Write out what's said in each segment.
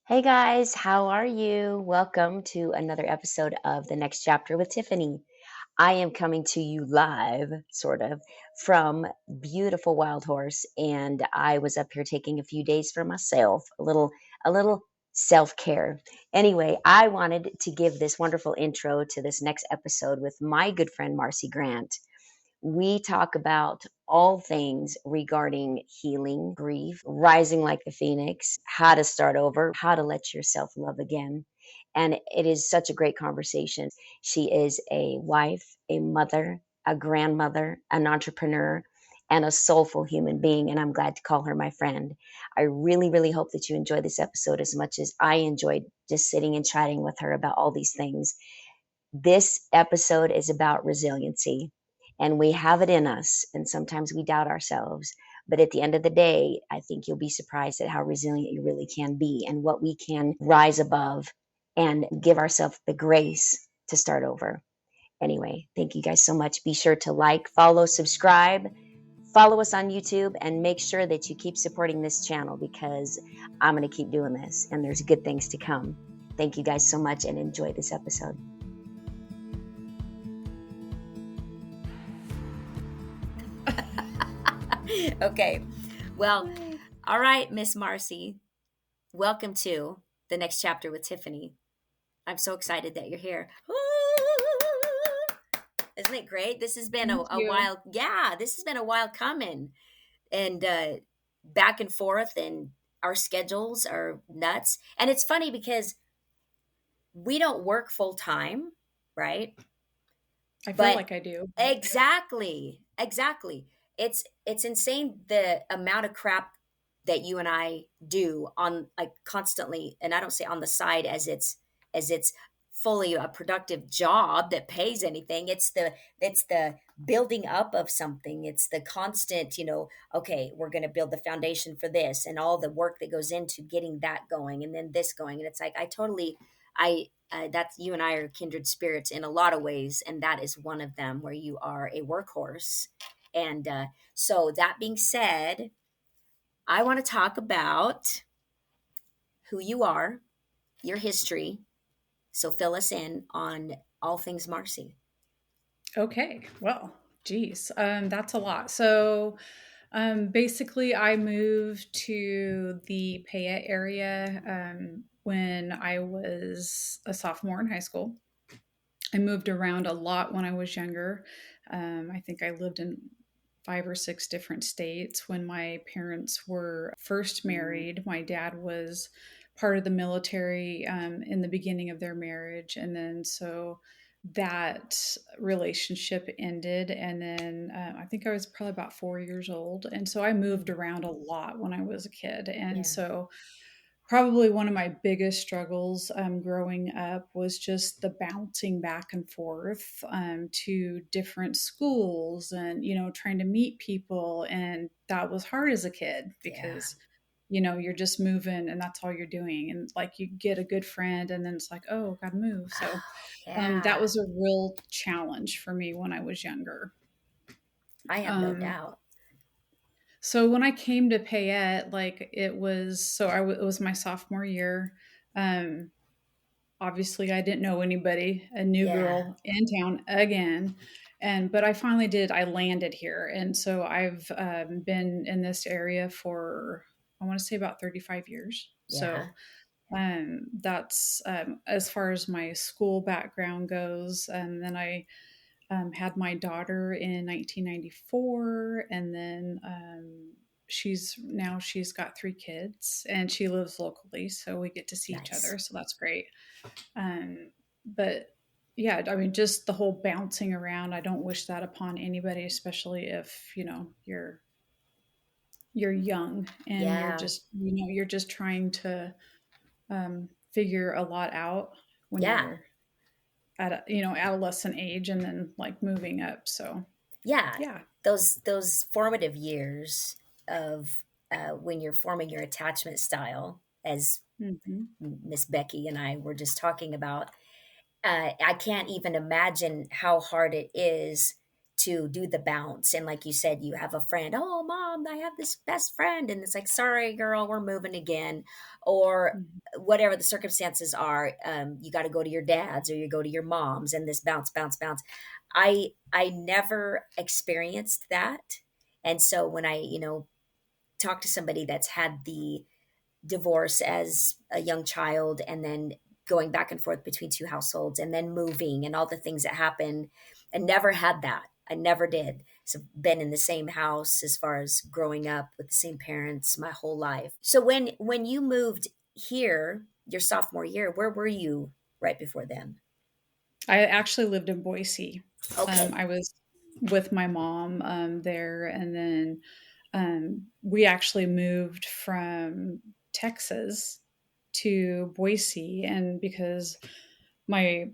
Hey guys, how are you? Welcome to another episode of The Next Chapter with Tiffany. I am coming to you live, sort of, from beautiful Wild Horse, and I was up here taking a few days for myself, a little self-care. Anyway, I wanted to give this wonderful intro to this next episode with my good friend Marcy Grant. We talk about all things regarding healing, grief, rising like the phoenix, how to start over, how to let yourself love again. And it is such a great conversation. She is a wife, a mother, a grandmother, an entrepreneur, and a soulful human being. And I'm glad to call her my friend. I really, really hope that you enjoy this episode as much as I enjoyed just sitting and chatting with her about all these things. This episode is about resiliency, and we have it in us, and sometimes we doubt ourselves. But at the end of the day, I think you'll be surprised at how resilient you really can be and what we can rise above and give ourselves the grace to start over. Anyway, thank you guys so much. Be sure to like, follow, subscribe, follow us on YouTube, and make sure that you keep supporting this channel because I'm going to keep doing this and there's good things to come. Thank you guys so much and enjoy this episode. Okay. Well, all right, Miss Marcy. Welcome to The Next Chapter with Tiffany. I'm so excited that you're here. Isn't it great? This has been Thank a you. while. Yeah, this has been a while coming. And back and forth, and our schedules are nuts. And it's funny because we don't work full time, right? I feel But like I do. exactly. It's insane the amount of crap that you and I do on like constantly, and I don't say on the side as it's fully a productive job that pays anything. It's the building up of something. It's the constant, okay, we're going to build the foundation for this and all the work that goes into getting that going and then this going. And it's like I that's you and I are kindred spirits in a lot of ways, and that is one of them where you are a workhorse. And so, that being said, I want to talk about who you are, your history. So, fill us in on all things Marcy. Okay. Well, geez, that's a lot. Basically, I moved to the Payette area when I was a sophomore in high school. I moved around a lot when I was younger. I think I lived in 5 or 6 different states when my parents were first married. My dad was part of the military in the beginning of their marriage. And then so that relationship ended. And then I think I was probably about 4 years old. And so I moved Mm. around a lot when I was a kid. And Yeah. so probably one of my biggest struggles growing up was just the bouncing back and forth to different schools and, trying to meet people. And that was hard as a kid Yeah. because, you're just moving and that's all you're doing. And like you get a good friend and then it's like, oh, got to move. So that Yeah. was a real challenge for me when I was younger. I have no Um, doubt. so when I came to Payette, like it was my sophomore year. Um, Obviously I didn't know anybody, a new Yeah. girl in town again. But I finally did. I landed here. And so I've been in this area for, I want to say about 35 years. Yeah. So that's as far as my school background goes. And then I had my daughter in 1994, and then she's got 3 kids, and she lives locally, so we get to see each Nice. other. So that's great. But yeah, I mean, just the whole bouncing around. I don't wish that upon anybody, especially if you're young and Yeah. you're just trying to figure a lot out when Yeah. you're at adolescent age and then like moving up. So Yeah. yeah. Those formative years of when you're forming your attachment style, as Hmm. Miss Becky and I were just talking about. I can't even imagine how hard it is to do the bounce. And like you said, you have a friend, oh, mom, I have this best friend. And it's like, sorry, girl, we're moving again. Or Mhm. whatever the circumstances are, you got to go to your dad's or you go to your mom's and this bounce, bounce, bounce. I never experienced that. And so when I, talk to somebody that's had the divorce as a young child and then going back and forth between two households and then moving and all the things that happen, and never had that. I never did. So been in the same house as far as growing up with the same parents my whole life. So when you moved here your sophomore year, where were you right before then? I actually lived in Boise. Okay. I was with my mom there, and then we actually moved from Texas to Boise, and because my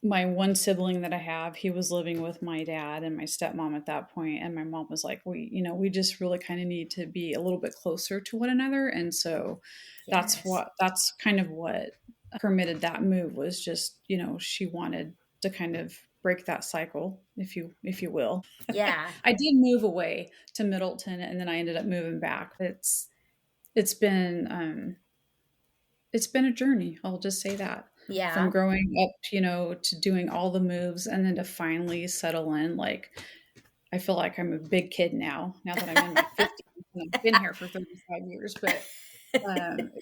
my one sibling that I have, he was living with my dad and my stepmom at that point, and my mom was like, we just really kind of need to be a little bit closer to one another, and so Yes. that's kind of what permitted that move was just she wanted to kind of break that cycle, if you will. Yeah. I did move away to Middleton, and then I ended up moving back. It's been it's been a journey. I'll just say that. From Yeah. growing up, to doing all the moves and then to finally settle in, like, I feel like I'm a big kid now that I'm in my 50s and I've been here for 35 years, but,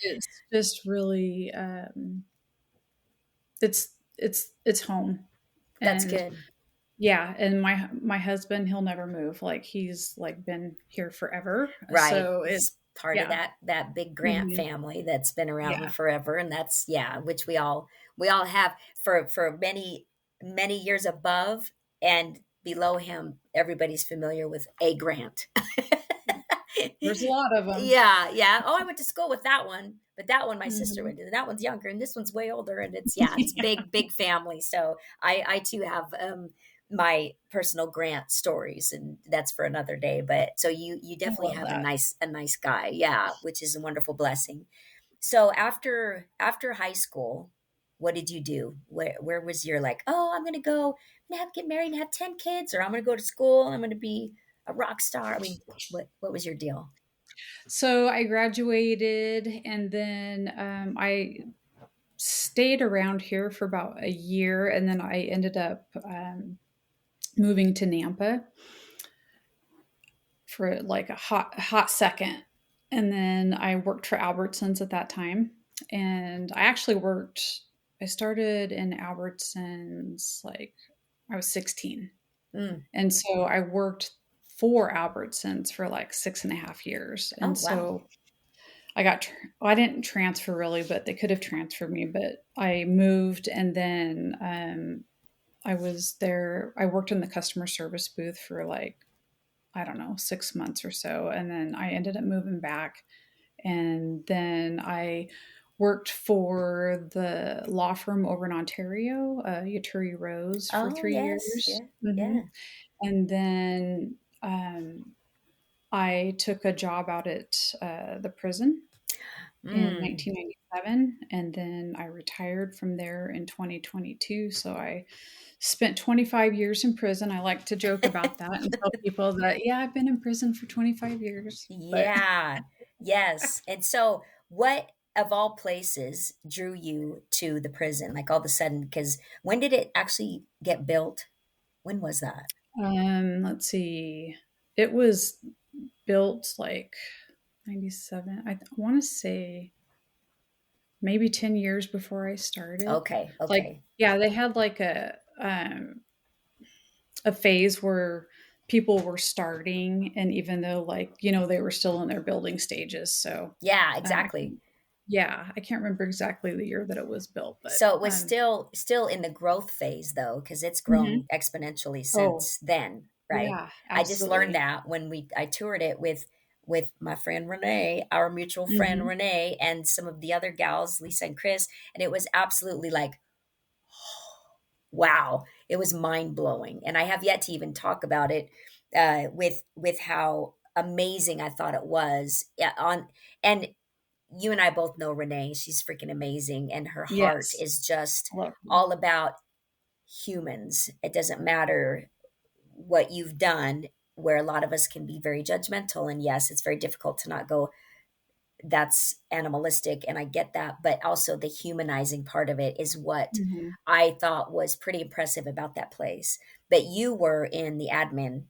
it's just really, it's home, That's and good. yeah, and my husband, he'll never move, like, he's, like, been here forever, Right. so it He's part of yeah, that big Grant mhm, family that's been around yeah. forever. And that's, yeah, which we all have for many years above and below him. Everybody's familiar with a Grant. There's a lot of them. Yeah, yeah. Oh, I went to school with that one, but that one my sister Mhm. went to. And that one's younger, and this one's way older. And it's, yeah, it's big, big family. So I too have my personal Grant stories, and that's for another day. But so you I definitely love have a that. nice guy, yeah, which is a wonderful blessing. So after high school, what did you do? Where was your like? Oh, I'm gonna go. I'm gonna get married and have 10 kids, or I'm gonna go to school. And I'm gonna be a rock star. I mean, what was your deal? So I graduated, and then I stayed around here for about a year, and then I ended up moving to Nampa for like a hot second, and then I worked for Albertsons at that time, and I actually worked. I started in Albertsons like I was 16, Mm. and so I worked for Albertsons for like 6.5 years, Oh and wow. so well, I didn't transfer really, but they could have transferred me. But I moved, and then I was there. I worked in the customer service booth for like, I don't know, 6 months or so, and then I ended up moving back, and then I worked for the law firm over in Ontario, Yaturi Rose, for Oh, three yes. years. Yeah. hmm Yeah. And then I took a job out at the prison in Mm. 1997, and then I retired from there in 2022. So I spent 25 years in prison. I like to joke about that and tell people that, yeah, I've been in prison for 25 years. But Yeah. Yes. And so what of all places drew you to the prison? Like all of a sudden, because when did it actually get built? When was that? let's see, it was built like 97. I want to say maybe 10 years before I started. Okay. Like, Okay. yeah, they had like a phase where people were starting, and even though, like, they were still in their building stages. So Yeah, uh, exactly. yeah, I can't remember exactly the year that it was built, but So it was still in the growth phase though, because it's grown mhm. exponentially Oh, since then, right? yeah, I just learned absolutely. that when I toured it with my friend Renee, our mutual friend hmm Renee, and some of the other gals, Lisa and Chris, and it was absolutely like, wow, it was mind blowing. And I have yet to even talk about it with how amazing I thought it was. Yeah, and you and I both know Renee. She's freaking amazing, and her heart Yes, is just I love her. all about humans. It doesn't matter what you've done, where a lot of us can be very judgmental. And yes, it's very difficult to not go, that's animalistic. And I get that. But also the humanizing part of it is what Mhm. I thought was pretty impressive about that place. But you were in the admin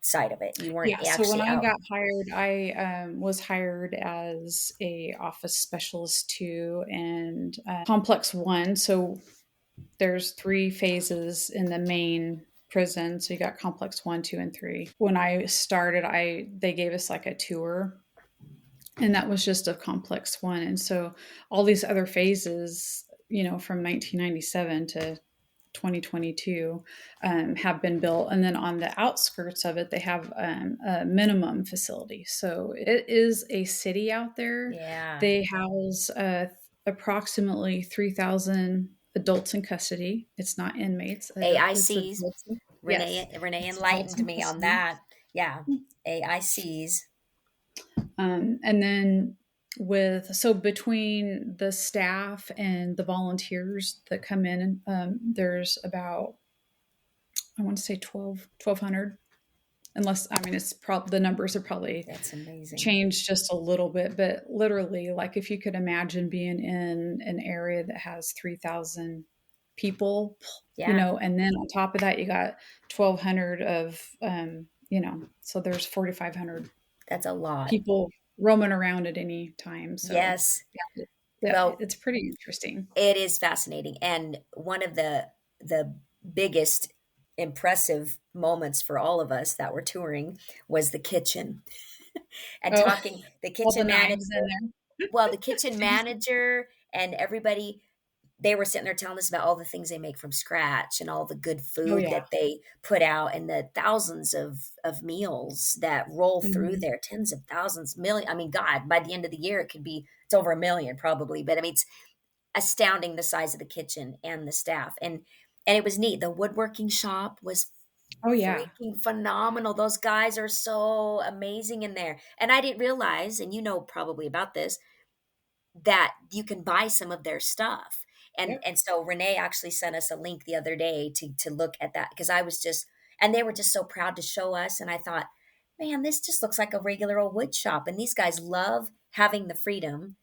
side of it. You weren't Yeah, so when actually I out. got hired, I, was hired as a office specialist 2 and, complex 1, so there's 3 phases in the main prison, so you got complex 1, 2, and 3. When I started, I they gave us, like, a tour, and that was just a complex 1, and so all these other phases, from 1997 to 2022 have been built. And then on the outskirts of it, they have a minimum facility. So it is a city out there. Yeah. They house approximately 3,000 adults in custody. It's not inmates, it's AICs. adults. Yes, Renee it's adults enlightened in me on custody. that. Yeah. AICs. And then so between the staff and the volunteers that come in, there's about, I want to say 1,200, unless, I mean, it's probably, the numbers are probably That's amazing. changed just a little bit, but literally, like, if you could imagine being in an area that has 3,000 people, Yeah. and then on top of that, you got 1,200 of, so there's 4,500 That's a lot. people roaming around at any time. So Yes. yeah, yeah, Well, it's pretty interesting. it is fascinating. And one of the biggest impressive moments for all of us that were touring was the kitchen and Oh, talking the all the kitchen manager. knives in there. Well, the kitchen manager and everybody, they were sitting there telling us about all the things they make from scratch and all the good Oh food yeah. that they put out and the thousands of meals that roll through Mhm. there, tens of thousands, million. I mean, God, by the end of the year, it's over a million probably. But I mean, it's astounding the size of the kitchen and the staff. And it was neat. The woodworking shop was Oh yeah. freaking phenomenal. Those guys are so amazing in there. And I didn't realize, and you know probably about this, that you can buy some of their stuff. Yep. And so Renee actually sent us a link the other day to look at that because I was just, and they were just so proud to show us. And I thought, man, this just looks like a regular old wood shop. And these guys love having the freedom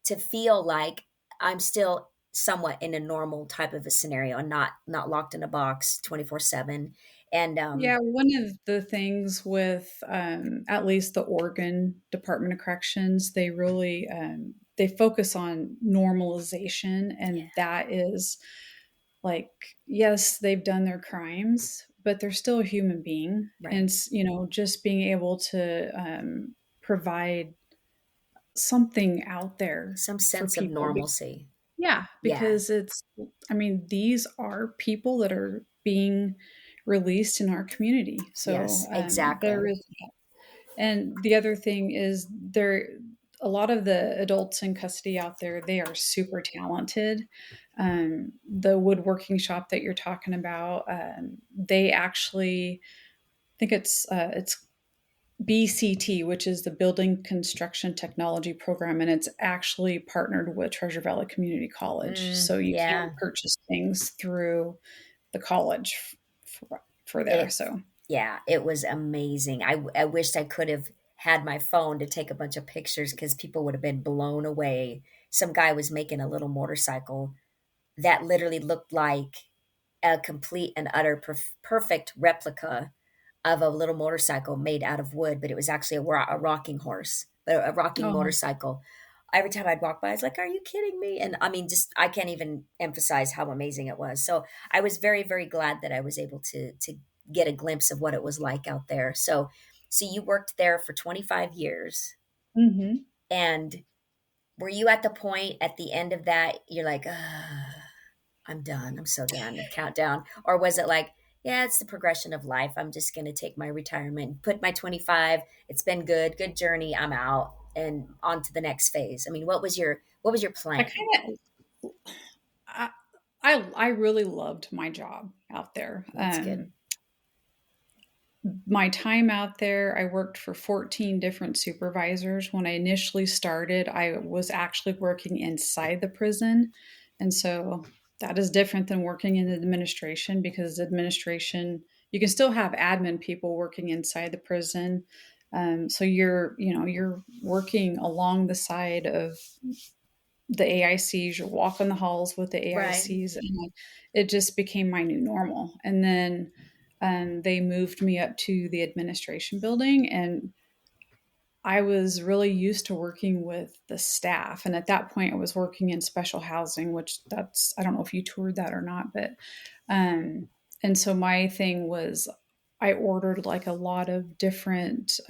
to feel like I'm still somewhat in a normal type of a scenario and not locked in a box 24/7. And Yeah, one of the things with, at least the Oregon Department of Corrections, they focus on normalization, yeah, and that is like, yes, they've done their crimes, but they're still a human being, and right. just being able to provide something out there Some for sense of people. normalcy. Yeah, Yeah. because I mean, these are people that are being released in our community. So Yes, exactly. there is, and the other thing is a lot of the adults in custody out there, they are super talented. The woodworking shop that you're talking about, they actually, I think it's BCT, which is the Building Construction Technology Program, and it's actually partnered with Treasure Valley Community College. So you can Yeah. purchase things through the college for there. It So yeah, it was amazing. I wished I could have had my phone to take a bunch of pictures because people would have been blown away. Some guy was making a little motorcycle that literally looked like a complete and utter perfect replica of a little motorcycle made out of wood, but it was actually a rocking horse, a rocking oh, motorcycle. Every time I'd walk by, I was like, "Are you kidding me?" And I mean, just I can't even emphasize how amazing it was. So I was very, very glad that I was able to get a glimpse of what it was like out there. So you worked there for 25 years, hmm, and were you at the point at the end of that you're like, I'm done. I'm so done. The countdown. Or was it like, yeah, it's the progression of life. I'm just going to take my retirement, put my 25. It's been good, good journey. I'm out and on to the next phase. I mean, what was your I plan? kind of I really loved my job out there. That's good. My time out there, I worked for 14 different supervisors. When I initially started, I was actually working inside the prison. And so that is different than working in administration because administration, you can still have admin people working inside the prison. So you're working along the side of the AICs, you're walking the halls with the Right. AICs, and it just became my new normal. And then they moved me up to the administration building, and I was really used to working with the staff. And at that point, I was working in special housing, which that's, I don't know if you toured that or not, but, um, and so my thing was I ordered like a lot of different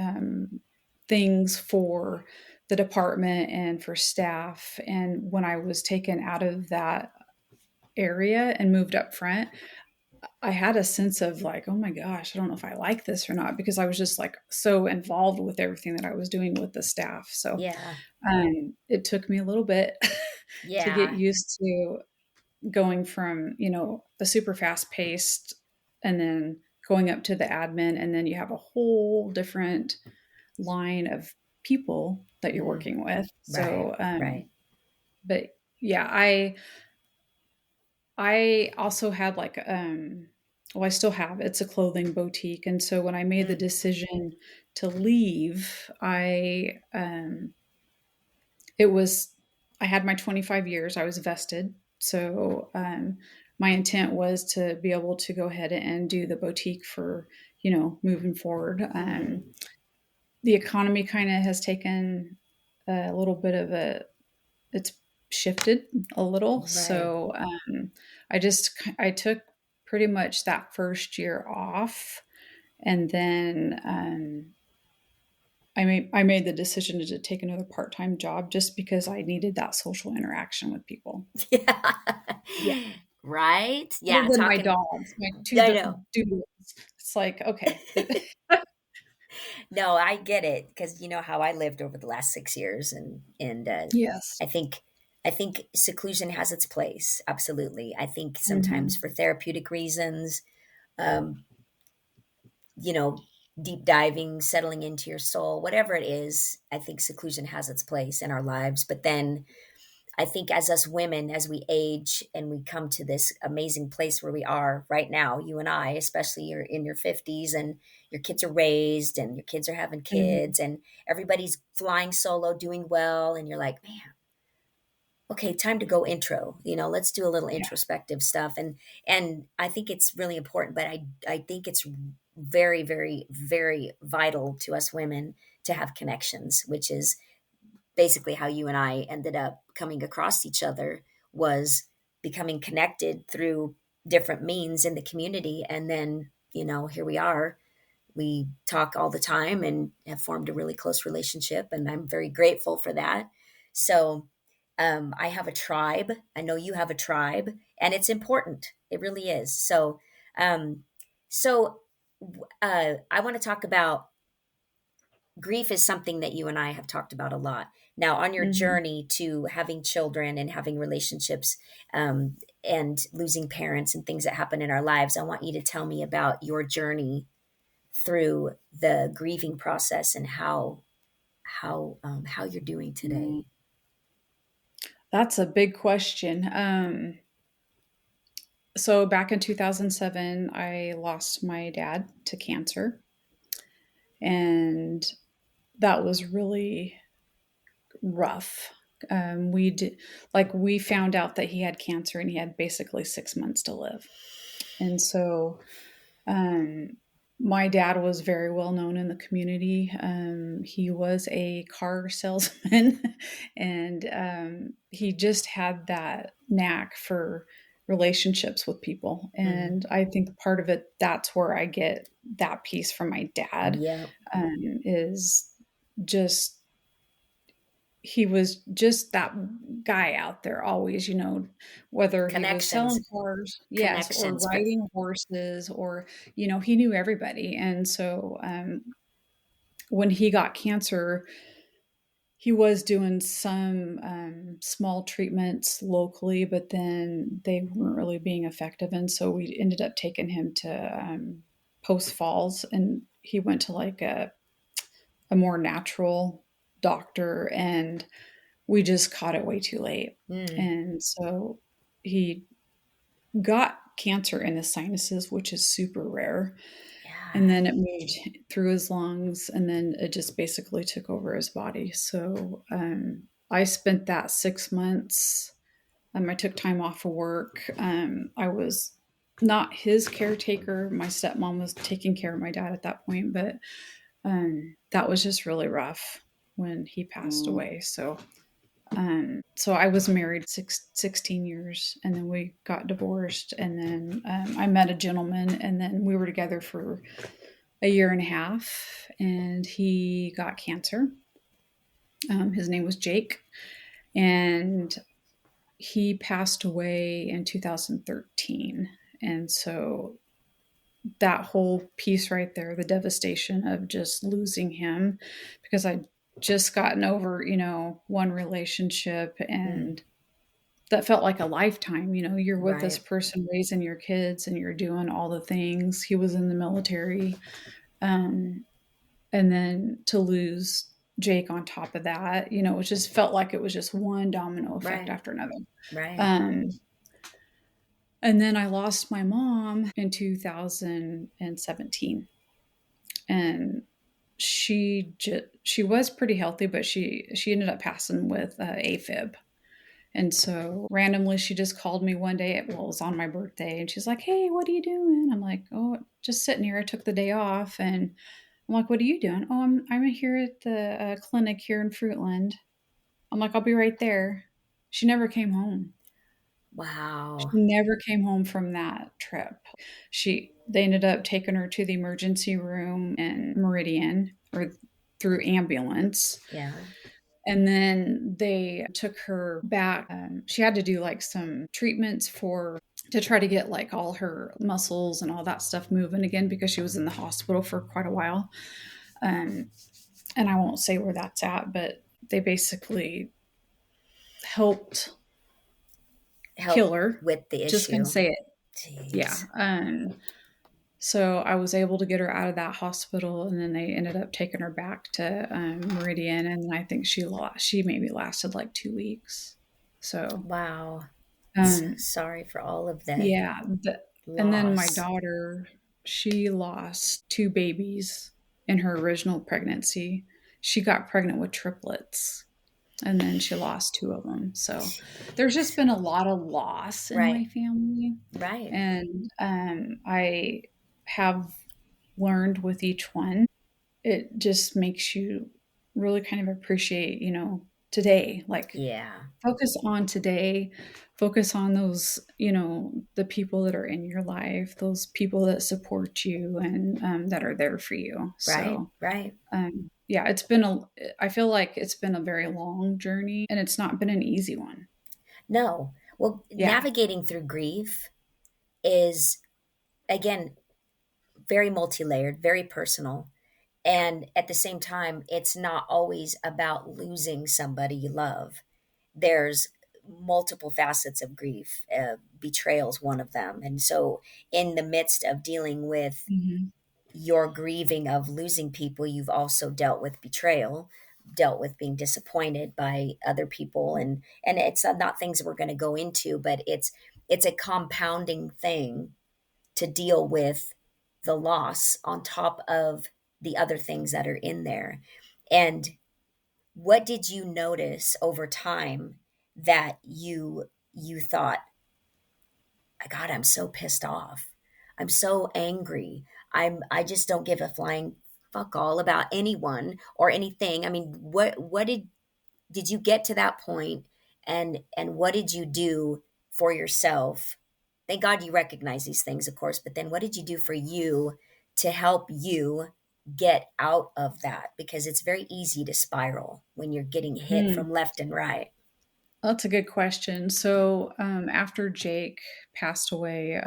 things for the department and for staff. And when I was taken out of that area and moved up front, I had a sense of like, oh my gosh, I don't know if I like this or not, because I was just like so involved with everything that I was doing with the staff. So Yeah. it took me a little bit to get Yeah. used to going from, the super fast paced and then going up to the admin. And then you have a whole different line of people that you're Mm. working with. Right. So, Right. but yeah, I also had like well, I still have, it's a clothing boutique. And so when I made the Mm. decision to leave, it was, I had my 25 years, I was vested. So my intent was to be able to go ahead and do the boutique for, moving forward. Mm-hmm. The economy kind of has taken a little bit of it's shifted a little. Right. So I took pretty much that first year off, and then I made the decision to take another part time job just because I needed that social interaction with people. Yeah. Yeah, Right. other Yeah. than my Talking. dogs, my two I know. doodles. It's like okay, No, I get it because you know how I lived over the last 6 years, and yes, I think I think seclusion has its place. Absolutely, I think sometimes hmm for therapeutic reasons, um, you know, deep diving, settling into your soul, whatever it is, I think seclusion has its place in our lives. But then I think as us women, as we age and we come to this amazing place where we are right now, you and I, especially you're in your 50s and your kids are raised and your kids are having hmm kids and everybody's flying solo, doing well. And you're like, man, okay, time to go intro, let's do a little yeah, introspective stuff. And I think it's really important, but I think it's very, very, very vital to us women to have connections, which is basically how you and I ended up coming across each other, was becoming connected through different means in the community. And then, here we are. We talk all the time and have formed a really close relationship. And I'm very grateful for that. So I have a tribe. I know you have a tribe, and it's important. It really is. Um, so I want to talk about grief is something that you and I have talked about a lot. Now, on your hmm journey to having children and having relationships, and losing parents and things that happen in our lives, I want you to tell me about your journey through the grieving process and how you're doing today. that's a big question. So back in 2007, I lost my dad to cancer, and that was really rough. We found out that he had cancer, and he had basically 6 months to live. And so, um, my dad was very well known in the community. He was a car salesman, and he just had that knack for relationships with people. Mm. And I think part of it, that's where I get that piece from my dad, Yeah. is just he was just that guy out there always, whether he was selling Connections. cars, yes, or Connections. But riding horses, or, he knew everybody. And so when he got cancer, he was doing some small treatments locally, but then they weren't really being effective. And so we ended up taking him to Post Falls, and he went to like a more natural doctor, and we just caught it way too late. mm, And so he got cancer in his sinuses, which is super rare. And Yeah. then it moved through his lungs, and then it just basically took over his body. So I spent that 6 months. I took time off of work. I was not his caretaker. My stepmom was taking care of my dad at that point, but that was just really rough when he passed Mm, away. So I was married 16 years, and then we got divorced, and then I met a gentleman, and then we were together for a year and a half, and he got cancer. His name was Jake, and he passed away in 2013. And so that whole piece right there, the devastation of just losing him, because I'd just gotten over, one relationship, mm, and that felt like a lifetime. You're with this right. person raising your kids and you're doing all the things. He was in the military. Um, and then to lose Jake on top of that, it just felt like it was just one domino effect Right. after another. Right. Um, and then I lost my mom in 2017, and she was pretty healthy, but she ended up passing with AFib. And so randomly, she just called me one day. Well, it was on my birthday, and she's like, "Hey, what are you doing?" I'm like, "Oh, just sitting here. I took the day off." And I'm like, "What are you doing?" "Oh, I'm here at the clinic here in Fruitland." I'm like, "I'll be right there." She never came home. She Wow. never came home from that trip. They ended up taking her to the emergency room in Meridian, or through ambulance. Yeah. And then they took her back. She had to do like some treatments to try to get like all her muscles and all that stuff moving again, because she was in the hospital for quite a while. Um, and I won't say where that's at, but they basically helped Help heal her. with the Just gonna issue. say it. Yeah. Jeez. So I was able to get her out of that hospital, and then they ended up taking her back to Meridian, and I think she maybe lasted like 2 weeks. So Wow. So um, sorry for all of the yeah, and then my loss. daughter, she lost two babies in her original pregnancy. She got pregnant with triplets, and then she lost two of them. So there's just Jeez. been a lot of loss in Right. my family, Right. and I have learned with each one, it just makes you really kind of appreciate, today. Like, Yeah. focus on today, focus on those, the people that are in your life, those people that support you, and that are there for you. Right. So, Right. yeah, I feel like it's been a very long journey, and it's not been an easy one. No. Well, Yeah. navigating through grief is, again, very multi-layered, very personal. And at the same time, it's not always about losing somebody you love. There's multiple facets of grief. Betrayal is one of them. And so, in the midst of dealing with Hmm. your grieving of losing people, you've also dealt with betrayal, dealt with being disappointed by other people, and it's not things we're going to go into, but it's a compounding thing to deal with the loss on top of the other things that are in there. And what did you notice over time that you thought, God, I'm so pissed off. I'm so angry. I just don't give a flying fuck all about anyone or anything. I mean, what did you get to that point, and what did you do for yourself? Thank God you recognize these things, of course, but then what did you do for you to help you get out of that? Because it's very easy to spiral when you're getting hit from left and right. That's a good question. So, after Jake passed away,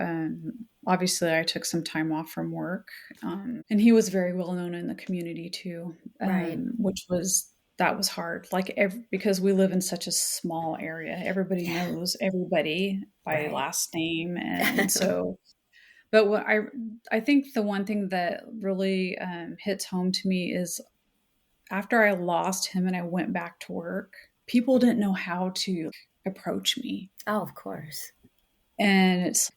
obviously I took some time off from work, and he was very well known in the community too, Right. that was hard. Like, because we live in such a small area, everybody Yeah. knows everybody by Right. last name, and so. But I think the one thing that really hits home to me is after I lost him and I went back to work, people didn't know how to approach me. Oh, of course. And it's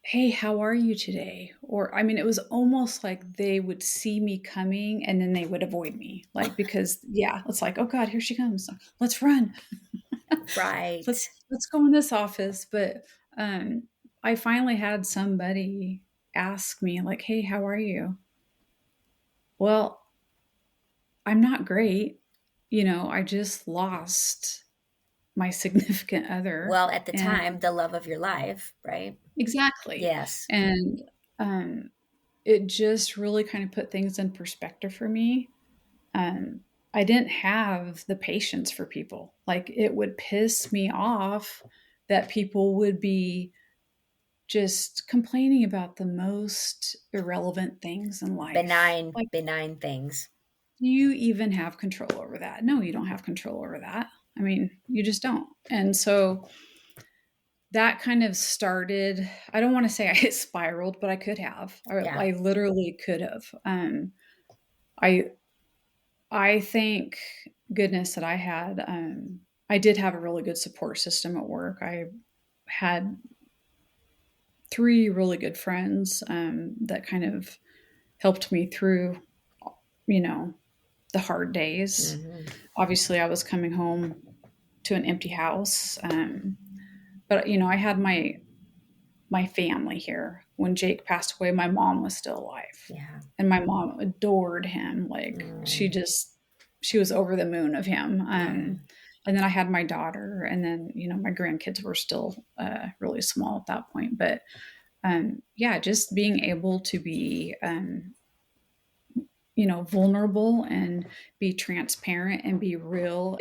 hey, how are you today? Or, I mean, it was almost like they would see me coming and then they would avoid me. Like, because, yeah, it's like, oh God, here she comes. Let's run. Right. Let's go in this office. But um, I finally had somebody ask me, like, hey, how are you? Well, I'm not great. I just lost my significant other. Well, at the And time, the love of your life, right? exactly. Yes. And um, it just really kind of put things in perspective for me. Um, I didn't have the patience for people. Like, it would piss me off that people would be just complaining about the most irrelevant things in life. Benign, Like, benign things. do you even have control over that? No, you don't have control over that. I mean, you just don't. And so that kind of started, I don't want to say I spiraled, but I could have. Yeah. I literally could have. I I thank goodness that I did have a really good support system at work. I had three really good friends that kind of helped me through, you know, the hard days. Hmm. Obviously, I was coming home to an empty house, but I had my family here. When Jake passed away, my mom was still alive, Yeah. and my mom adored him. Like, Mm. she was over the moon of him. Yeah. And then I had my daughter, and then my grandkids were still really small at that point. But yeah, just being able to be vulnerable and be transparent and be real.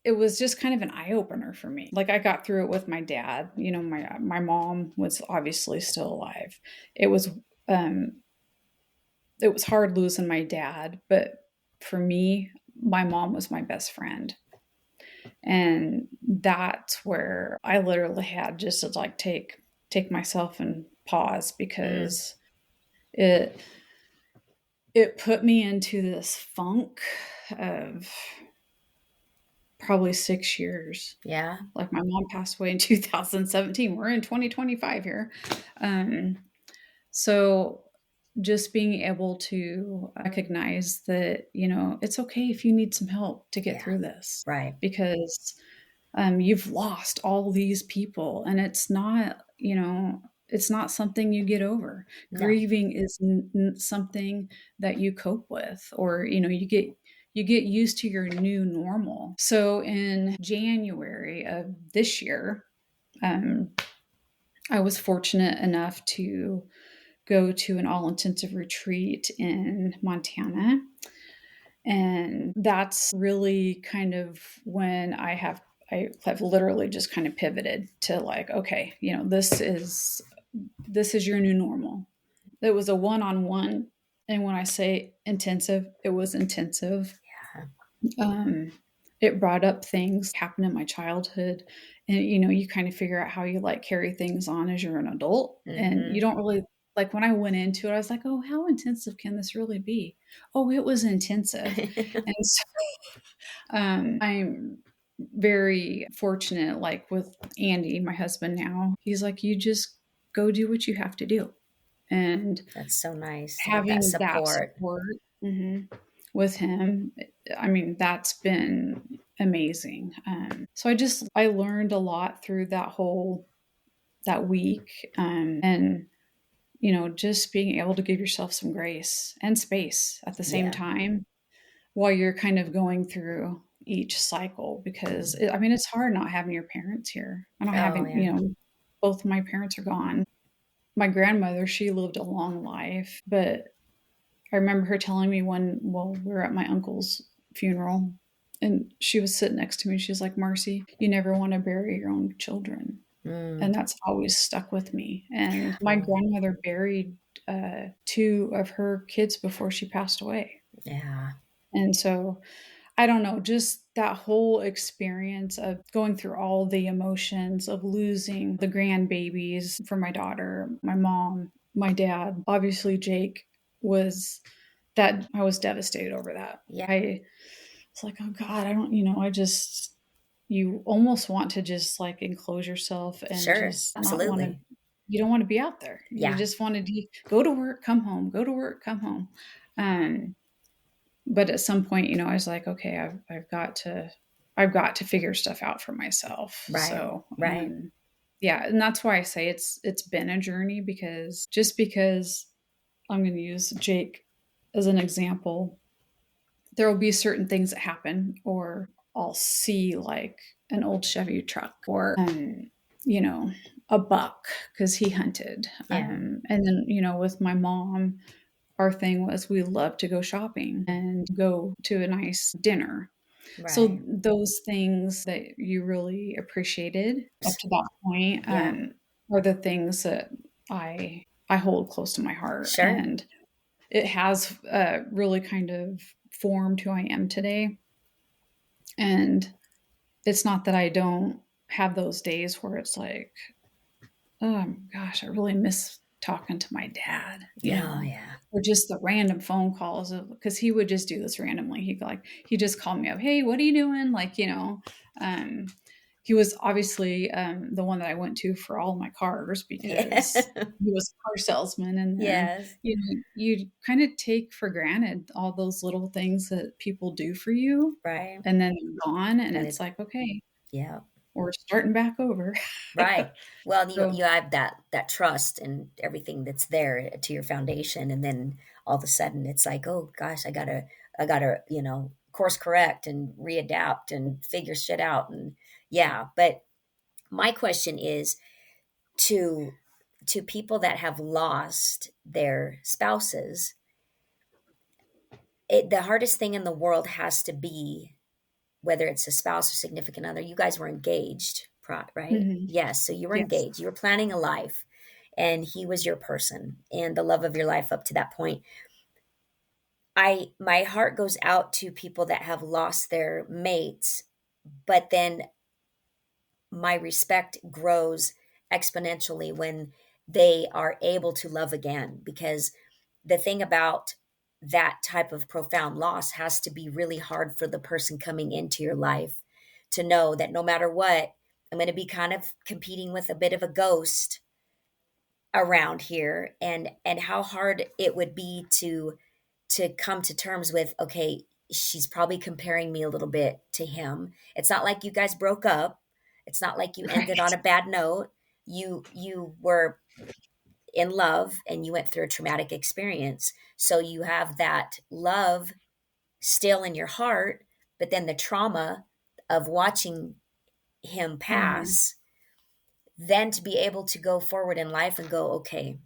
It was just kind of an eye opener for me. Like, I got through it with my dad. My mom was obviously still alive. It was um, it was hard losing my dad, but for me, my mom was my best friend, and that's where I literally had just to like take myself and pause, Mm. because it it put me into this funk of probably 6 years. Yeah. Like, my mom passed away in 2017. We're in 2025 here. Um, so just being able to recognize that, it's okay if you need some help to get Yeah. through this, Right. because you've lost all these people, and it's not something you get over. No. Grieving is something that you cope with, or you get used to your new normal. So in January of this year, um, I was fortunate enough to go to an all intensive retreat in Montana. And that's really kind of when I have literally just kind of pivoted to, like, okay, this is your new normal. It was a one-on-one, and when I say intensive, it was intensive. Yeah. Um, it brought up things happened in my childhood, and you kind of figure out how you like carry things on as you're an adult, and you Hmm. don't really like. When I went into it, I was like, oh, how intensive can this really be? Oh, it was intensive. And so I'm very fortunate, like with Andy, my husband now. He's like, you just go do what you have to do. And That's so nice to have that having that support. support, mhm, with him, I mean, that's been amazing. So I learned a lot through that week, and just being able to give yourself some grace and space at the same Yeah. time while you're kind of going through each cycle, because Mm. I mean, it's hard not having your parents here. I don't Oh, having, yeah. both of my parents are gone. My grandmother, she lived a long life, but I remember her telling me we were at my uncle's funeral, and she was sitting next to me. She's like, Marcy, you never want to bury your own children. Mm. And that's always stuck with me. And my Oh, grandmother buried two of her kids before she passed away. yeah. And so I don't know, just that whole experience of going through all the emotions of losing the grandbabies for my daughter, my mom, my dad. Obviously, Jake was that I was devastated over that. Yeah. I was like, oh God, I don't, I just, you almost want to just like enclose yourself and Sure. just not want to Absolutely. you don't want to be out there. You Yeah. just want to go to work, come home, go to work, come home. Um, but at some point, I was like, okay, I've got to figure stuff out for myself. Right. So, Right. yeah, and that's why I say it's been a journey, because I'm going to use Jake as an example. There will be certain things that happen, or I'll see like an old Chevy truck, or you know, a buck because he hunted. Yeah. And then, with my mom, our thing was we love to go shopping and go to a nice dinner. So Right. those things that you really appreciated up to that point, Yeah. are the things that I hold close to my heart, Sure. and it has really kind of formed who I am today. And it's not that I don't have those days where it's like, oh gosh, I really miss talking to my dad, Oh yeah. or just the random phone calls, because he would just do this randomly. He just called me up, hey, what are you doing? Um, he was obviously the one that I went to for all my cars Yeah. because he was a car salesman. And then, Yes. you kind of take for granted all those little things that people do for you, Right. and then they're gone, and And it's it, like, okay, yeah. we're starting back over. Right. Well, you So have that trust and everything that's there to your foundation, and then all of a sudden it's like, oh gosh, I gotta course correct and readapt and figure shit out, and yeah. But my question is to people that have lost their spouses. The hardest thing in the world has to be, whether it's a spouse or significant other. You guys were engaged, right? mhm. Yes. So you were Yes. engaged. You were planning a life, and he was your person and the love of your life up to that point. My heart goes out to people that have lost their mates, but then my respect grows exponentially when they are able to love again, because the thing about that type of profound loss has to be really hard for the person coming into your life to know that no matter what, I'm going to be kind of competing with a bit of a ghost around here, and how hard it would be to come to terms with, okay, she's probably comparing me a little bit to him. It's not like you guys broke up. It's not like you ended on Right. a bad note. You were in love and you went through a traumatic experience. So you have that love still in your heart, but then the trauma of watching him Mhm. pass, then to be able to go forward in life and go, okay,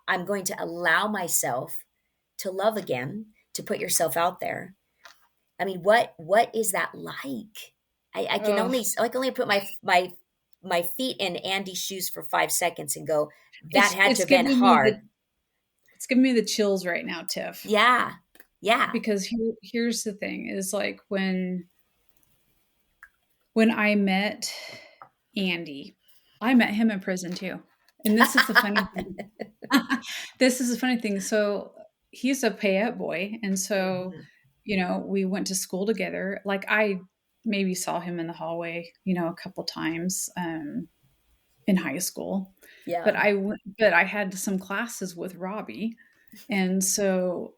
I'm going to allow myself to love again, to put yourself out there. I mean, what is that like? I can Oh, only I can only put my feet in Andy's shoes for 5 seconds and go, that had to it's have been giving me hard. the chills right now, Tiff. Yeah. Yeah. Because here's the thing: is like when I met Andy, I met him in prison too. And this is the funny thing. This is the funny thing. So he's a Payette boy, and so Mhm. we went to school together. Like, I maybe saw him in the hallway, a couple times in high school, but Yeah. I had some classes with Robbie, and so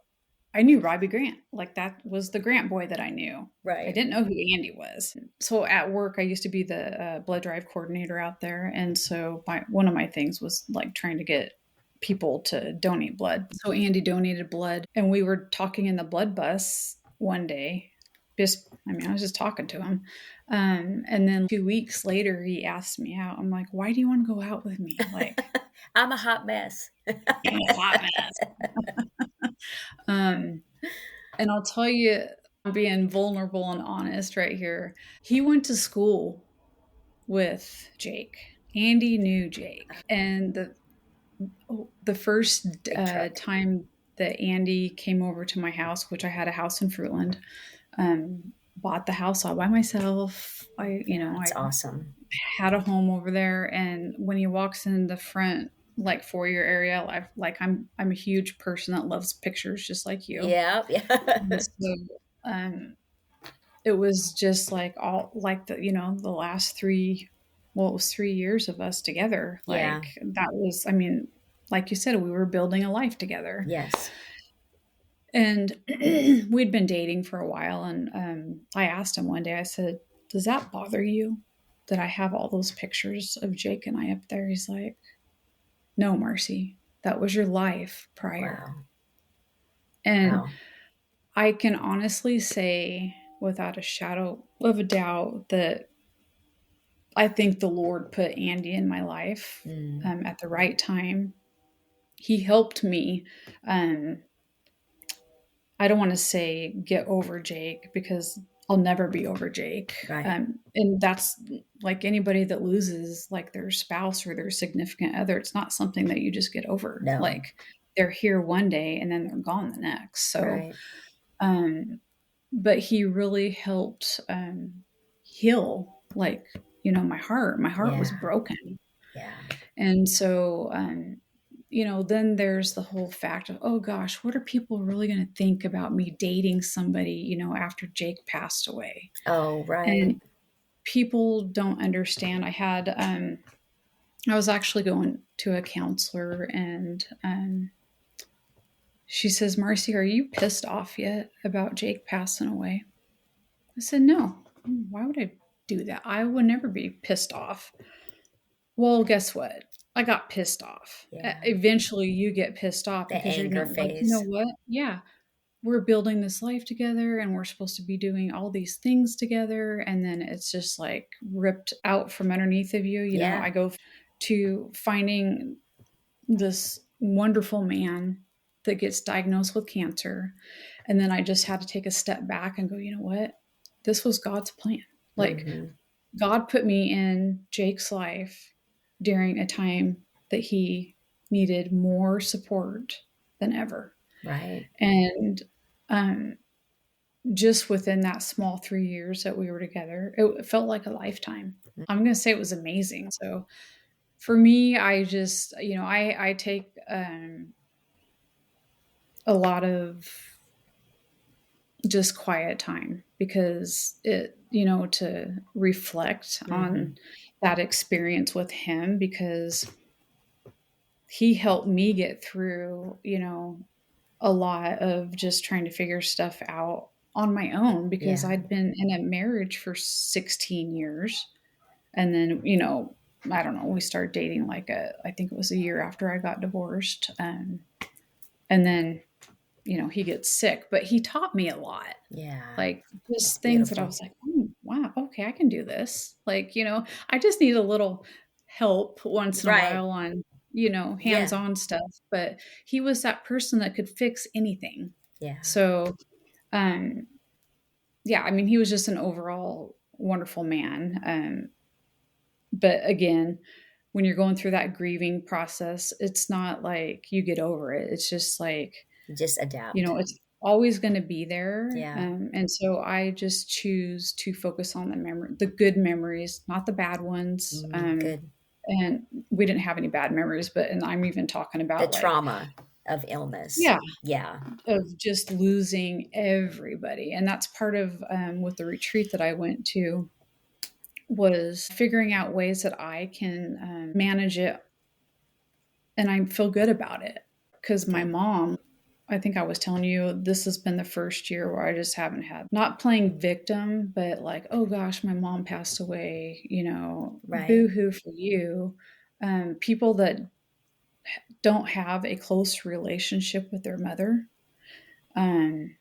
I knew Robbie Grant. Like, that was the Grant boy that I knew. I Right. didn't know who Andy was. So at work, I used to be the blood drive coordinator out there, and so one of my things was like trying to get people to donate blood. So Andy donated blood, and we were talking in the blood bus one day. I was just talking to him, and then 2 weeks later, he asked me out. I'm like, "Why do you want to go out with me?" Like, I'm a hot mess. I'm a hot mess. Um, And I'll tell you, I'm being vulnerable and honest right here. He went to school with Jake. Andy knew Jake. And the first Big truck. time that Andy came over to my house, which I had a house in Fruitland, bought the house all by myself. Yeah, I it's awesome. had a home over there. And when he walks in the front, like, foyer area, I'm a huge person that loves pictures, just like you. Yeah. And Yeah. so, um, it was just like all like the last 3. well, it was 3 years of us together. Yeah. Like, that was, I mean, like you said, we were building a life together. Yes. And we'd been dating for a while. And I asked him one day, I said, does that bother you that I have all those pictures of Jake and I up there? He's like, no, Marcy, that was your life prior. Wow. And Wow. I can honestly say, without a shadow of a doubt, that I think the Lord put Andy in my life Mm. at the right time. He helped me. Um, I don't want to say get over Jake, because I'll never be over Jake. Right. And that's like anybody that loses like their spouse or their significant other. It's not something that you just get over. No. Like, they're here one day and then they're gone the next. So, Right. um, but he really helped heal, like, my heart. My heart was Yeah. broken. Yeah. And so, then there's the whole fact of, oh gosh, what are people really going to think about me dating somebody, after Jake passed away? Oh, right. And people don't understand. I was actually going to a counselor, and she says, Marcy, are you pissed off yet about Jake passing away? I said, no. Why would I do that? I would never be pissed off. Well, guess what? I got pissed off. Yeah. Eventually, you get pissed off The because you're anger not like, you know phase. what? Yeah, we're building this life together and we're supposed to be doing all these things together. And then it's just like ripped out from underneath of you. Yeah. I go to finding this wonderful man that gets diagnosed with cancer. And then I just had to take a step back and go, you know what? This was God's plan. Like, Mm-hmm. God put me in Jake's life during a time that he needed more support than ever. Right. And um, just within that small 3 years that we were together, it felt like a lifetime. I'm going to say it was amazing. So for me, I just, I take a lot of just quiet time, because to reflect Mm-hmm. on that experience with him, because he helped me get through, a lot of just trying to figure stuff out on my own, because Yeah. I'd been in a marriage for 16 years. And then, I don't know, we started dating I think it was a year after I got divorced. And then, he gets sick, but he taught me a lot. Yeah. Like, That's just things that I beautiful. was like, "Oh, wow, okay, I can do this." Like, I just need a little help once in a Right. while on, Yeah. hands-on stuff, but he was that person that could fix anything. Yeah. So, um, yeah, I mean, he was just an overall wonderful man. But again, when you're going through that grieving process, it's not like you get over it. It's just like, Just adapt. it's always going to be there. Yeah. And so I just choose to focus on the good memories, not the bad ones. Good. And we didn't have any bad memories, and I'm even talking The about, like, trauma of illness. yeah, Yeah. of just losing everybody. And that's part of with the retreat that I went to, was figuring out ways that I can manage it, and I feel good about it. Because my Good. mom, I think I was telling you, this has been the first year where I just haven't had, not playing victim, but like, oh gosh, my mom passed away, Right. boo hoo for you. People that don't have a close relationship with their mother, um,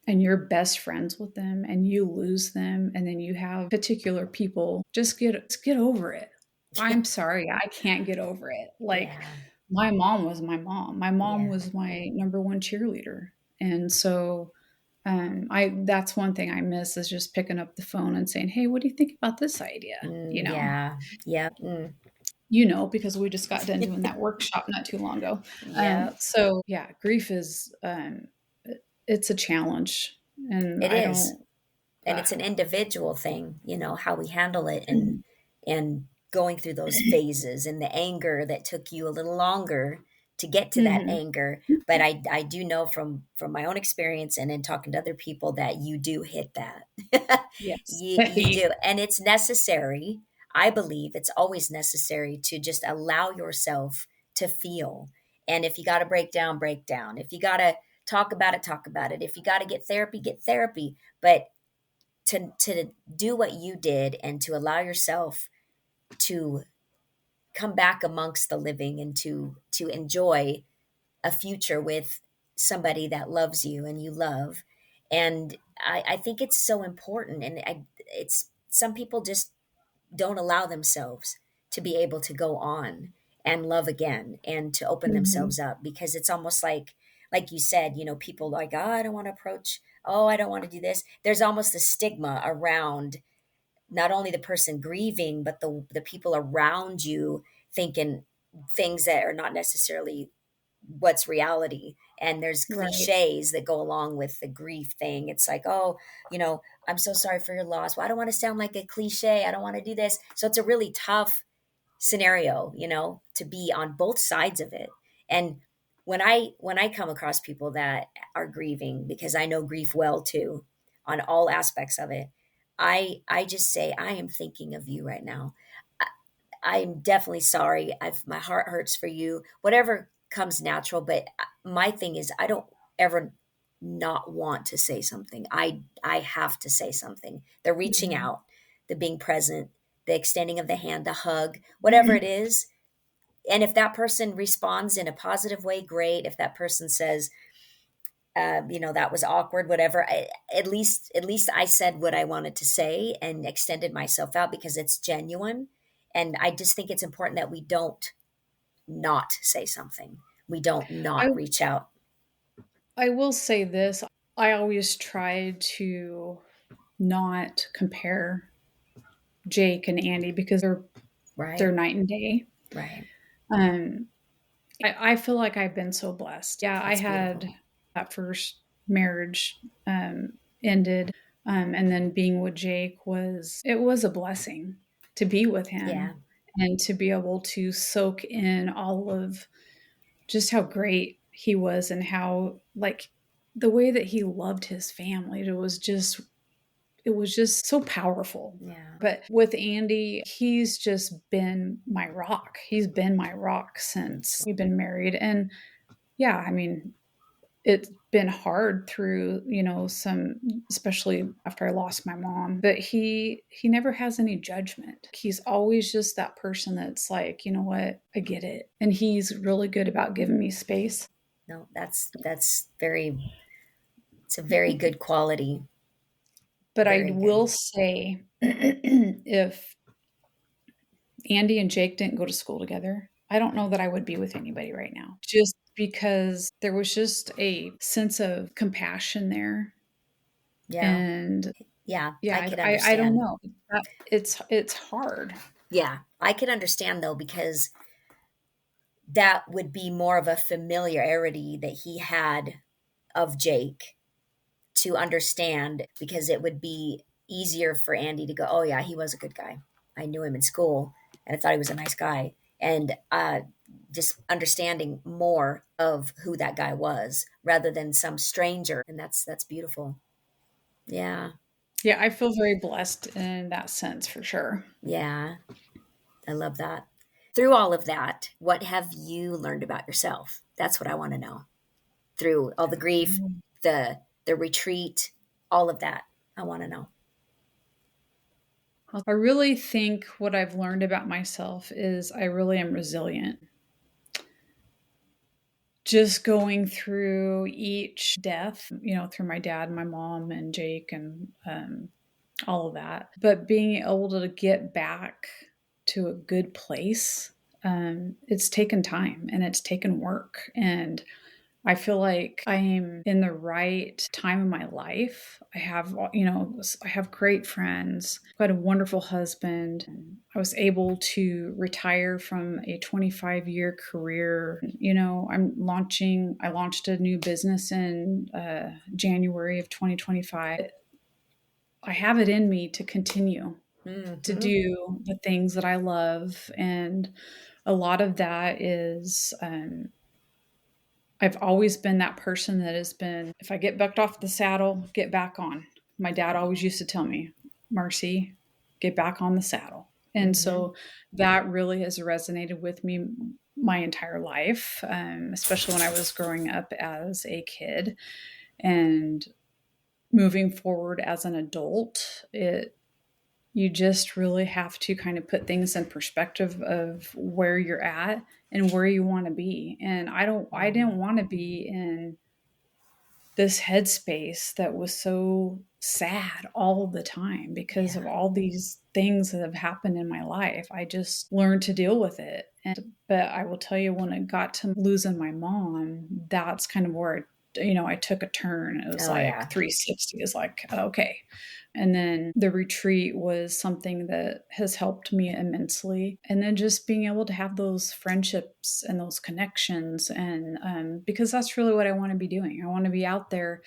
and you're best friends with them and you lose them, and then you have particular people, just get over it. I'm sorry, I can't get over it. Like, Yeah. my mom was my mom. My mom Yeah. was my number one cheerleader. And so I that's one thing I miss, is just picking up the phone and saying, "Hey, what do you think about this idea?" Yeah. Yeah. Because we just got done doing that workshop not too long ago. Yeah. So yeah, grief is it's a challenge, and It I is. don't. And it's an individual thing, how we handle it, and Mhm, going through those phases, and the anger that took you a little longer to get to that mhm. anger. But I do know from my own experience and in talking to other people that you do hit that. Yes. You do, and it's necessary. I believe it's always necessary to just allow yourself to feel. And if you got to break down, break down. If you got to talk about it, talk about it. If you got to get therapy. But to do what you did and to allow yourself to come back amongst the living and to enjoy a future with somebody that loves you and you love. And I think it's so important. And it's some people just don't allow themselves to be able to go on and love again and to open Mhm. themselves up, because it's almost like you said, people like, oh, I don't want to approach, oh, I don't want to do this. There's almost a stigma around not only the person grieving, but the people around you thinking things that are not necessarily what's reality. And there's Right. cliches that go along with the grief thing. It's like, oh, I'm so sorry for your loss. Well, I don't want to sound like a cliche. I don't want to do this. So it's a really tough scenario, to be on both sides of it. And when I come across people that are grieving, because I know grief well too, on all aspects of it, I just say, I am thinking of you right now. I'm definitely sorry. My heart hurts for you. Whatever comes natural, but my thing is, I don't ever not want to say something. I have to say something. The reaching Mhm. out, the being present, the extending of the hand, the hug, whatever it is. And if that person responds in a positive way, great. If that person says, that was awkward, whatever, at least I said what I wanted to say and extended myself out because it's genuine. And I just think it's important that we don't not say something. We don't I not reach out. I will say this, I always try to not compare Jake and Andy because they're Right. night and day. Right. Um, I feel like I've been so blessed. Yeah, I That's had beautiful. that first marriage ended, and then being with Jake was a blessing to be with Yeah. him and to be able to soak in all of just how great he was and how like the way that he loved his family. It was just so powerful. Yeah. But with Andy, he's just been my rock. He's been my rock since we've been married. And yeah, I mean, it's been hard through, some, especially after I lost my mom, but he never has any judgment. He's always just that person that's like, you know what, I get it. And he's really good about giving me space. No, that's very, it's a very good quality. But I Very will good. say if Andy and Jake didn't go to school together, I don't know that I would be with anybody right now. Just because there was just a sense of compassion there. Yeah. And Yeah. yeah, I could I don't understand. know. It's hard. Yeah. I could understand though, because that would be more of a familiarity that he had of Jake to understand, because it would be easier for Andy to go, oh, yeah, he was a good guy. I knew him in school and I thought he was a nice guy. And just understanding more of who that guy was rather than some stranger. And that's beautiful. Yeah. Yeah, I feel very blessed in that sense for sure. Yeah. I love that. Through all of that, what have you learned about yourself? That's what I want to know. Through all the grief, the retreat, all of that. I want to know. I really think what I've learned about myself is I really am resilient. Just going through each death, through my dad, my mom, and Jake, and all of that. But being able to get back to a good place, it's taken time and it's taken work. And I feel like I am in the right time of my life. I have great friends, quite a wonderful husband. I was able to retire from a 25-year career. I launched a new business in January of 2025. I have it in me to continue to Hmm. do the things that I love. And a lot of that is, I've always been that person that has been, if I get bucked off the saddle, get back on. My dad always used to tell me, Marcy, get back on the saddle. And Mm-hmm. so that really has resonated with me my entire life, especially when I was growing up as a kid and moving forward as an adult. You just really have to kind of put things in perspective of where you're at and where you want to be. And I didn't want to be in this headspace that was so sad all the time because of Yeah. all these things that have happened in my life. I just learned to deal with it. But I will tell you, when it got to losing my mom, that's kind of where I took a turn. It was Oh like yeah. 360 is like, okay. And then the retreat was something that has helped me immensely. And then just being able to have those friendships and those connections. And because that's really what I want to be doing. I want to be out there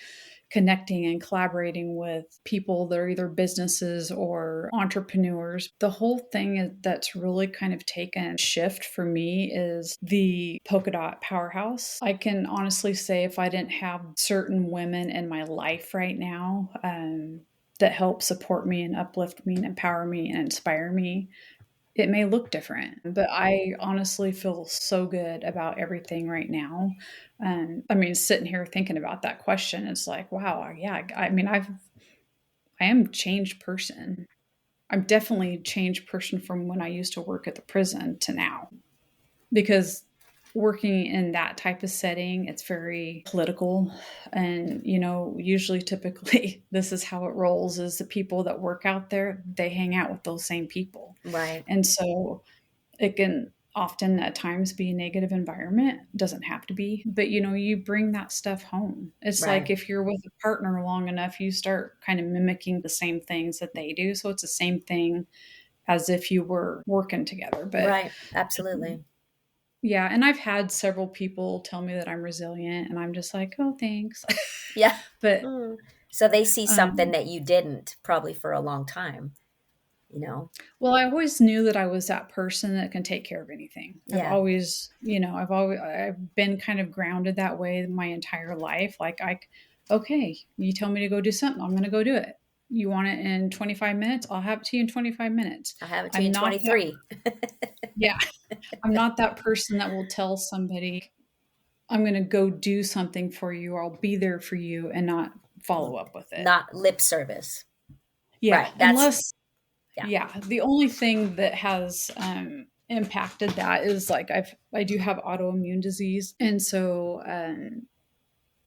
connecting and collaborating with people that are either businesses or entrepreneurs. The whole thing that's really kind of taken a shift for me is the polka dot powerhouse. I can honestly say, if I didn't have certain women in my life right now, that help support me and uplift me and empower me and inspire me, it may look different. But I honestly feel so good about everything right now. I mean, sitting here thinking about that question, it's like, wow, yeah. I mean, I am a changed person. I'm definitely a changed person from when I used to work at the prison to now, because working in that type of setting, it's very political. And usually, typically, this is how it rolls: is the people that work out there, they hang out with those same people. Right. And so it can often at times be a negative environment. Doesn't have to be, but you bring that stuff home. It's like Right. if you're with a partner long enough, you start kind of mimicking the same things that they do. So it's the same thing as if you were working together. But Right. Absolutely. yeah, and I've had several people tell me that I'm resilient, and I'm just like, oh, thanks. Yeah. But Mm. So they see something um, that you didn't probably for a long time, you know? well, I always knew that I was that person that can take care of anything. Yeah. I've been kind of grounded that way my entire life. Like, okay, you tell me to go do something, I'm going to go do it. You want it in 25 minutes? I'll have it to you in 25 minutes. I'll have it to you I'm in not that, 23. yeah, I'm not that person that will tell somebody, I'm going to go do something for you, or I'll be there for you, and not follow up with it. Not lip service. Yeah, Right. That's, unless, yeah. yeah, the only thing that has impacted that is like I do have autoimmune disease, and so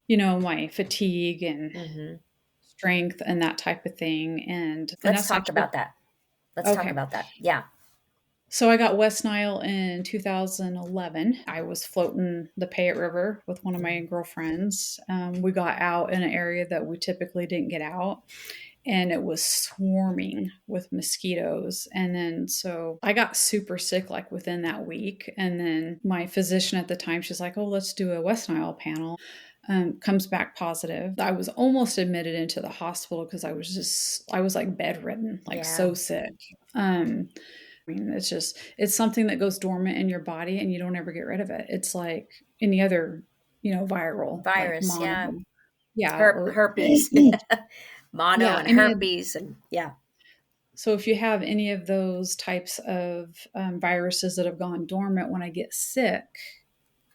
my fatigue and Hmm. strength and that type of thing, and Let's that's talk actually about that. Let's talk okay. about that. Yeah. So I got West Nile in 2011. I was floating the Payette River with one of my Mhm. girlfriends. We got out in an area that we typically didn't get out, and it was swarming with mosquitoes. And then so I got super sick like within that week. And then my physician at the time, she's like, "Oh, let's do a West Nile panel." Comes back positive. I was almost admitted into the hospital because I was like bedridden, like Yeah. so sick. I mean, it's something that goes dormant in your body and you don't ever get rid of it. It's like any other, viral, like Virus. mono. Yeah. Yeah. Or Herpes. Mono yeah. and herpes. And yeah. So if you have any of those types of viruses that have gone dormant, when I get sick,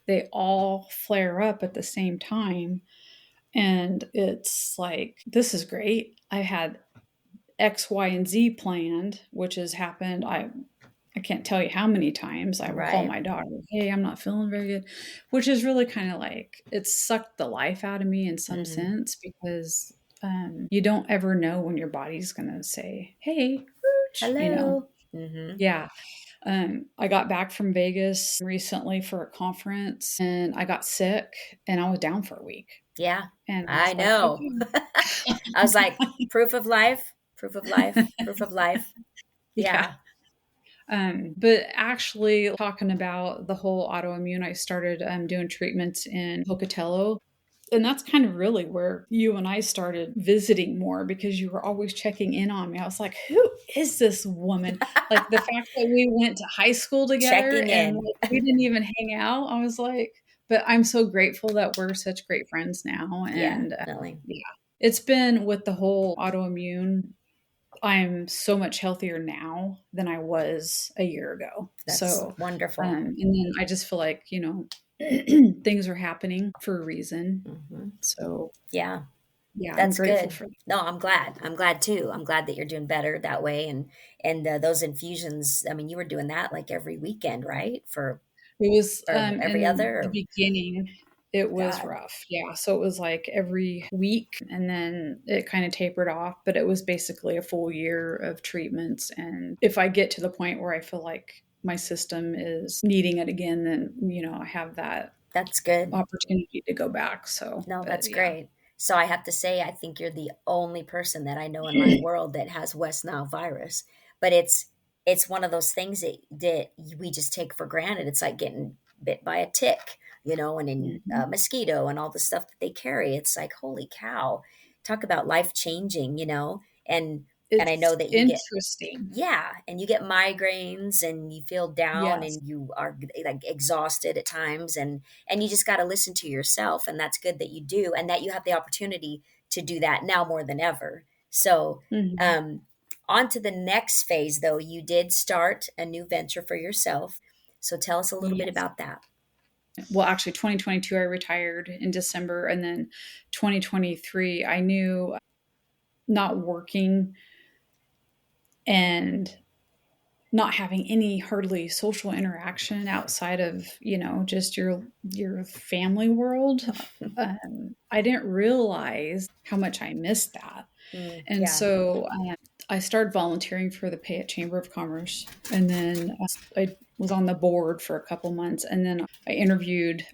they all flare up at the same time. And it's like, this is great. I had X, Y, and Z planned, which has happened. I can't tell you how many times I will call Right. my daughter, "Hey, I'm not feeling very good," which is really kind of like it sucked the life out of me in some Hmm. sense, because you don't ever know when your body's going to say, "Hey, whoosh," Hello. Hmm. Yeah. I got back from Vegas recently for a conference, and I got sick, and I was down for a week. Yeah. And I was I like, know. okay. I was like, proof of life, proof of life, proof of life. Yeah. Yeah. But actually, talking about the whole autoimmune, I started doing treatments in Pocatello. And that's kind of really where you and I started visiting more, because you were always checking in on me. I was like, who is this woman? Like the fact that we went to high school together Checking and in. like, we didn't even hang out. I was like, but I'm so grateful that we're such great friends now. Yeah, And definitely. yeah, it's been with the whole autoimmune. I'm so much healthier now than I was a year ago. That's So, wonderful. and then I just feel like, things are happening for a reason. Hmm. So, Yeah, yeah, I'm that's grateful good. for that. No, I'm glad. I'm glad too. I'm glad that you're doing better that way. And those infusions. I mean, you were doing that like every weekend, right? For It was, or every in other. the Or, beginning, it was God, rough. Yeah. So it was like every week and then it kind of tapered off, but it was basically a full year of treatments. And if I get to the point where I feel like my system is needing it again, then, I have that that's good. opportunity to go back. So, No, but that's yeah. great. So I have to say, I think you're the only person that I know in my world that has West Nile virus. But it's one of those things that we just take for granted. It's like getting bit by a tick, and in Mhm. mosquito and all the stuff that they carry. It's like, holy cow, talk about life changing, and I know It's that you get, interesting. yeah, and you get migraines and you feel down Yes. and you are like exhausted at times, and you just got to listen to yourself, and that's good that you do and that you have the opportunity to do that now more than ever. So, Mhm. um on to the next phase though. You did start a new venture for yourself. So tell us a little bit Yes. about that. Well, actually, 2022, I retired in December. And then 2023, I knew not working and not having any hardly social interaction outside of just your family world. I didn't realize how much I missed that. Mm, And yeah. so I started volunteering for the Payette Chamber of Commerce, and then I was on the board for a couple months, and then I interviewed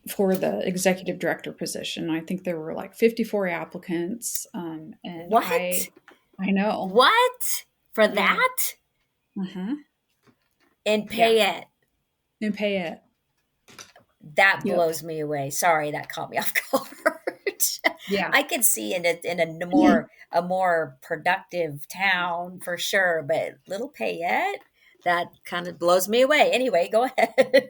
for the executive director position. I think there were like 54 applicants, and What? I know, What? For yeah, that? uh-huh, And yeah, pay it. and pay it. That Yep, blows me away. Sorry, that caught me off guard. yeah. I could see in a more productive town for sure, but little Payette, that kind of blows me away. Anyway, go ahead.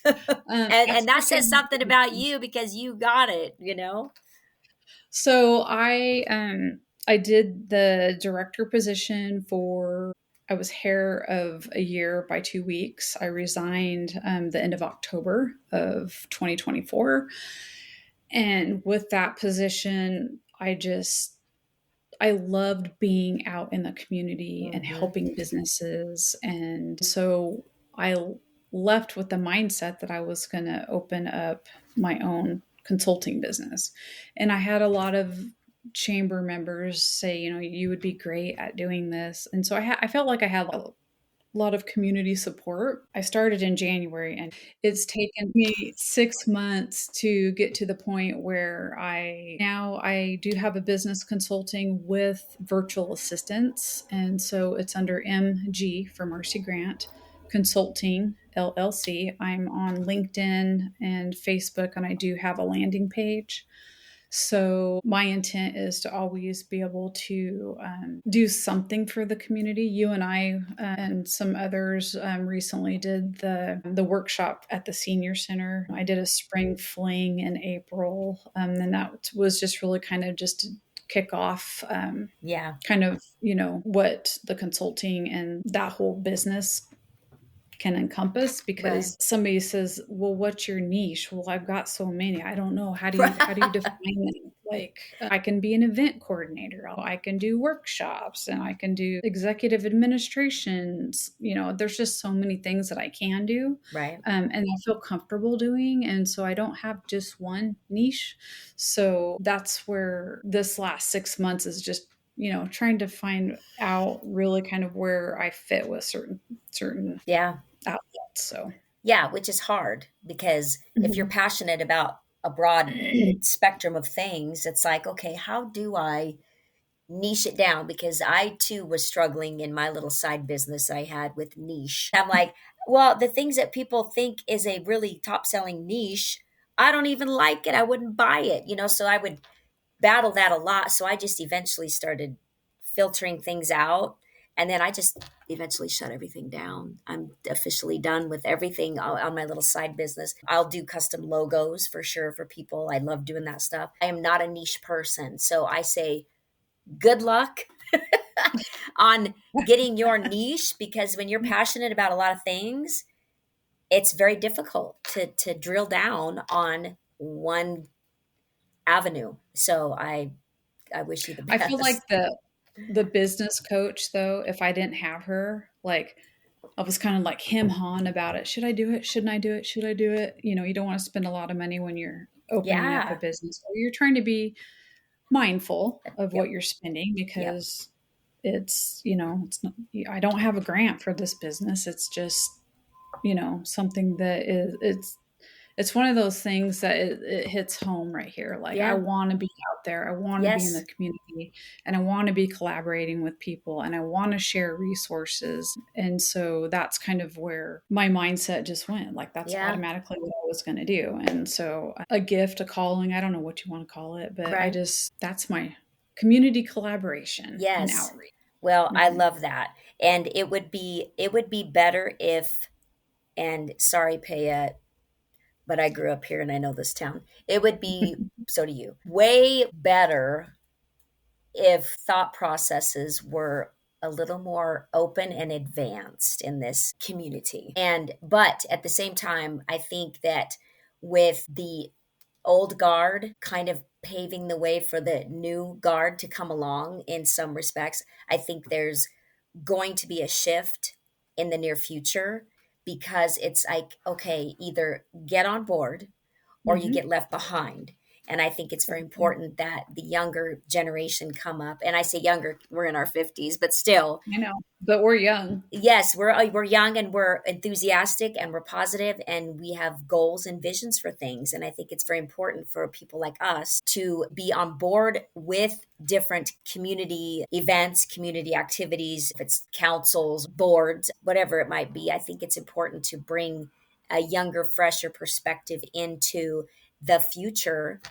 And That's that back says in. something about you because you got it. So I did the director position for. I was hair of a year by 2 weeks. I resigned the end of October of 2024. And with that position, I loved being out in the community and Hmm. helping businesses. And so I left with the mindset that I was going to open up my own consulting business. And I had a lot of chamber members say, you would be great at doing this. And so I felt like I had a lot of community support. I started in January, and it's taken me 6 months to get to the point where I do have a business consulting with virtual assistants. And so it's under MG for Marcy Grant Consulting LLC. I'm on LinkedIn and Facebook, and I do have a landing page. So, my intent is to always be able to do something for the community. You and I and some others recently did the workshop at the senior center. I did a spring fling in April, and that was just really kind of just to kick off Yeah, kind of what the consulting and that whole business can encompass. right. Because somebody says, well, what's your niche? Well, I've got so many, I don't know, how do you define them? Like, I can be an event coordinator, I can do workshops, and I can do executive administrations. There's just so many things that I can do, Right. and I feel comfortable doing. And so I don't have just one niche. So that's where this last 6 months is just trying to find out really kind of where I fit with certain Yeah. outlets. So, Yeah, which is hard because if you're mhm. passionate about a broad spectrum of things, it's like, okay, how do I niche it down? Because I too was struggling in my little side business I had with niche. I'm like, well, the things that people think is a really top selling niche, I don't even like it. I wouldn't buy it. So I would battle that a lot. So I just eventually started filtering things out. And then I just eventually shut everything down. I'm officially done with everything on my little side business. I'll do custom logos for sure for people. I love doing that stuff. I am not a niche person. So I say, good luck on getting your niche, because when you're passionate about a lot of things, it's very difficult to drill down on one avenue. So I wish you the I feel like best. the business coach though, if I didn't have her, like I was kind of like him hawing about it. Should I do it? Shouldn't I do it? Should I do it? You know, you don't want to spend a lot of money when you're opening up a Yeah. business. Or you're trying to be mindful of what Yep. you're spending Yep. because it's, you know, it's not, I don't have a grant for this business. It's just, you know, something that is, it's one of those things that it hits home right here. Like I Yeah. want to be out there. I want to be in the Yes. community and I want to be collaborating with people and I want to share resources. And so that's kind of where my mindset just went. Like that's Yeah. automatically what I was going to do. And so a gift, a calling, I don't know what you want to call it, but I Right. just, that's my community collaboration and Yes. outreach. Well, I Mhm. love that. And it would be better if, and sorry, Paya, but I grew up here and I know this town. It would be, so do you, way better if thought processes were a little more open and advanced in this community. But at the same time, I think that with the old guard kind of paving the way for the new guard to come along in some respects, I think there's going to be a shift in the near future, because it's like, okay, either get on board or you Mhm. get left behind. And I think it's very Exactly. important that the younger generation come up. And I say younger, we're in our 50s, but still, I know, but we're young. yes, we're young and we're enthusiastic and we're positive and we have goals and visions for things. And I think it's very important for people like us to be on board with different community events, community activities, if it's councils, boards, whatever it might be. I think it's important to bring a younger, fresher perspective into the future,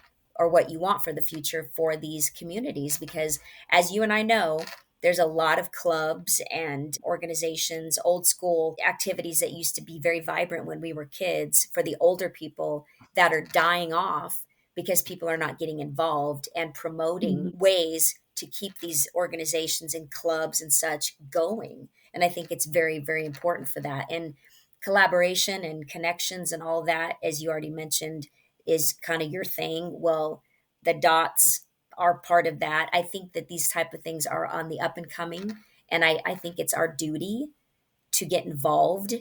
or what you want for the future for these communities, because as you and I know, there's a lot of clubs and organizations, old school activities that used to be very vibrant when we were kids for the older people, that are dying off because people are not getting involved and promoting Mhm. ways to keep these organizations and clubs and such going. And I think it's very, very important for that. And collaboration and connections and all that, as you already mentioned, is kind of your thing. Well, the dots are part of that. I think that these type of things are on the up and coming, and I think it's our duty to get involved.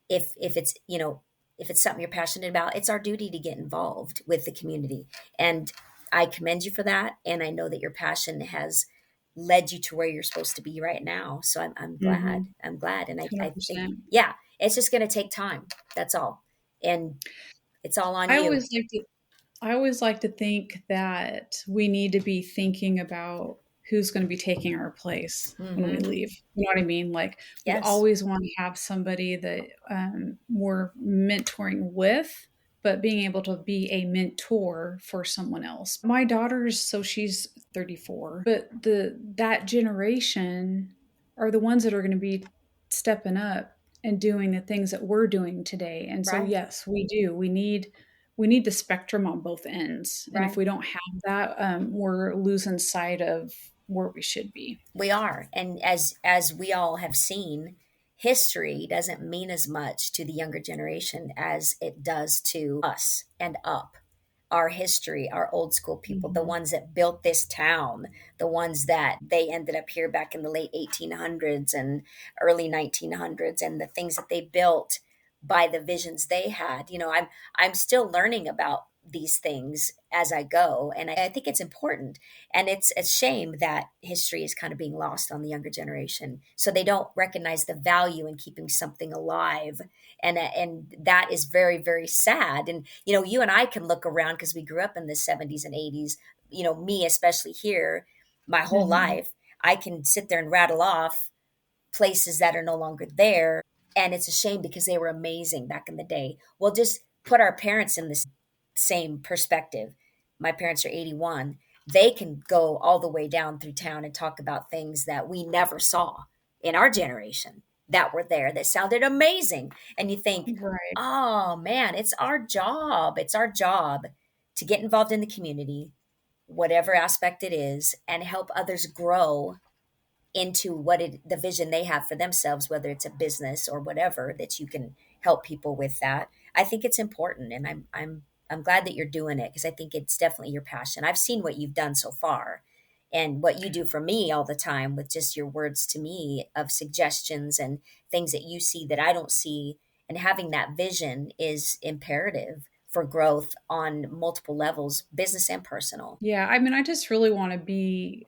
If it's, if it's something you're passionate about, it's our duty to get involved with the community. And I commend you for that, and I know that your passion has led you to where you're supposed to be right now. So I'm glad. Mhm. I'm glad. And I think, 100%. yeah, it's just going to take time. That's all. And it's all on I you. always like to I always like to think that we need to be thinking about who's going to be taking our place when we Hmm. leave. You know what I mean? Like we Yes. always want to have somebody that we're mentoring with, but being able to be a mentor for someone else. My daughter's so she's 34, but the that generation are the ones that are going to be stepping up and doing the things that we're doing today. And so Right. yes, we do. We need the spectrum on both ends. And if Right. we don't have that, we're losing sight of where we should be. We are. And as we all have seen, history doesn't mean as much to the younger generation as it does to us and up. Our history, our old school people, the Mhm. ones that built this town, the ones that they ended up here back in the late 1800s and early 1900s, and the things that they built by the visions they had. I'm still learning about these things as I go, and I think it's important. And it's a shame that history is kind of being lost on the younger generation, so they don't recognize the value in keeping something alive. And that is very, very sad. And you and I can look around because we grew up in the 70s and 80s. Me especially here, my whole Mhm. life, I can sit there and rattle off places that are no longer there. And it's a shame because they were amazing back in the day. Well, just put our parents in this same perspective. My parents are 81. They can go all the way down through town and talk about things that we never saw in our generation, that were there, that sounded amazing. And you think, Right. oh man, it's our job. It's our job to get involved in the community, whatever aspect it is, and help others grow into the vision they have for themselves, whether it's a business or whatever, that you can help people with that. I think it's important, and I'm glad that you're doing it, because I think it's definitely your passion. I've seen what you've done so far, and what you do for me all the time with just your words to me of suggestions and things that you see that I don't see, and having that vision is imperative for growth on multiple levels, business and personal. Yeah, I mean, I just really want to be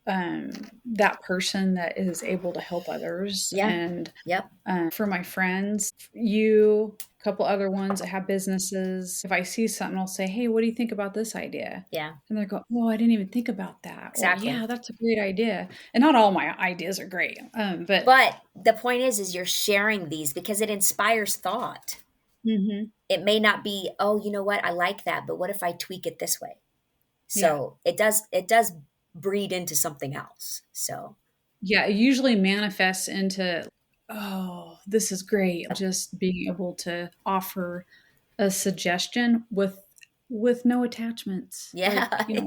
that person that is able to help others. Yeah. And Yep. for my friends, you, a couple other ones that have businesses, if I see something, I'll say, "Hey, what do you think about this idea?" Yeah. And they go, "Oh, I didn't even think about that." Or, Exactly. "Yeah, that's a great idea." And not all my ideas are great, but But the point is you're sharing these because it inspires thought. mhm, It may not be, oh, you know what, I like that, but what if I tweak it this way? yeah, So it does breed into something else. So yeah, it usually manifests into, "Oh, this is great." Just being able to offer a suggestion with no attachments, like, yeah.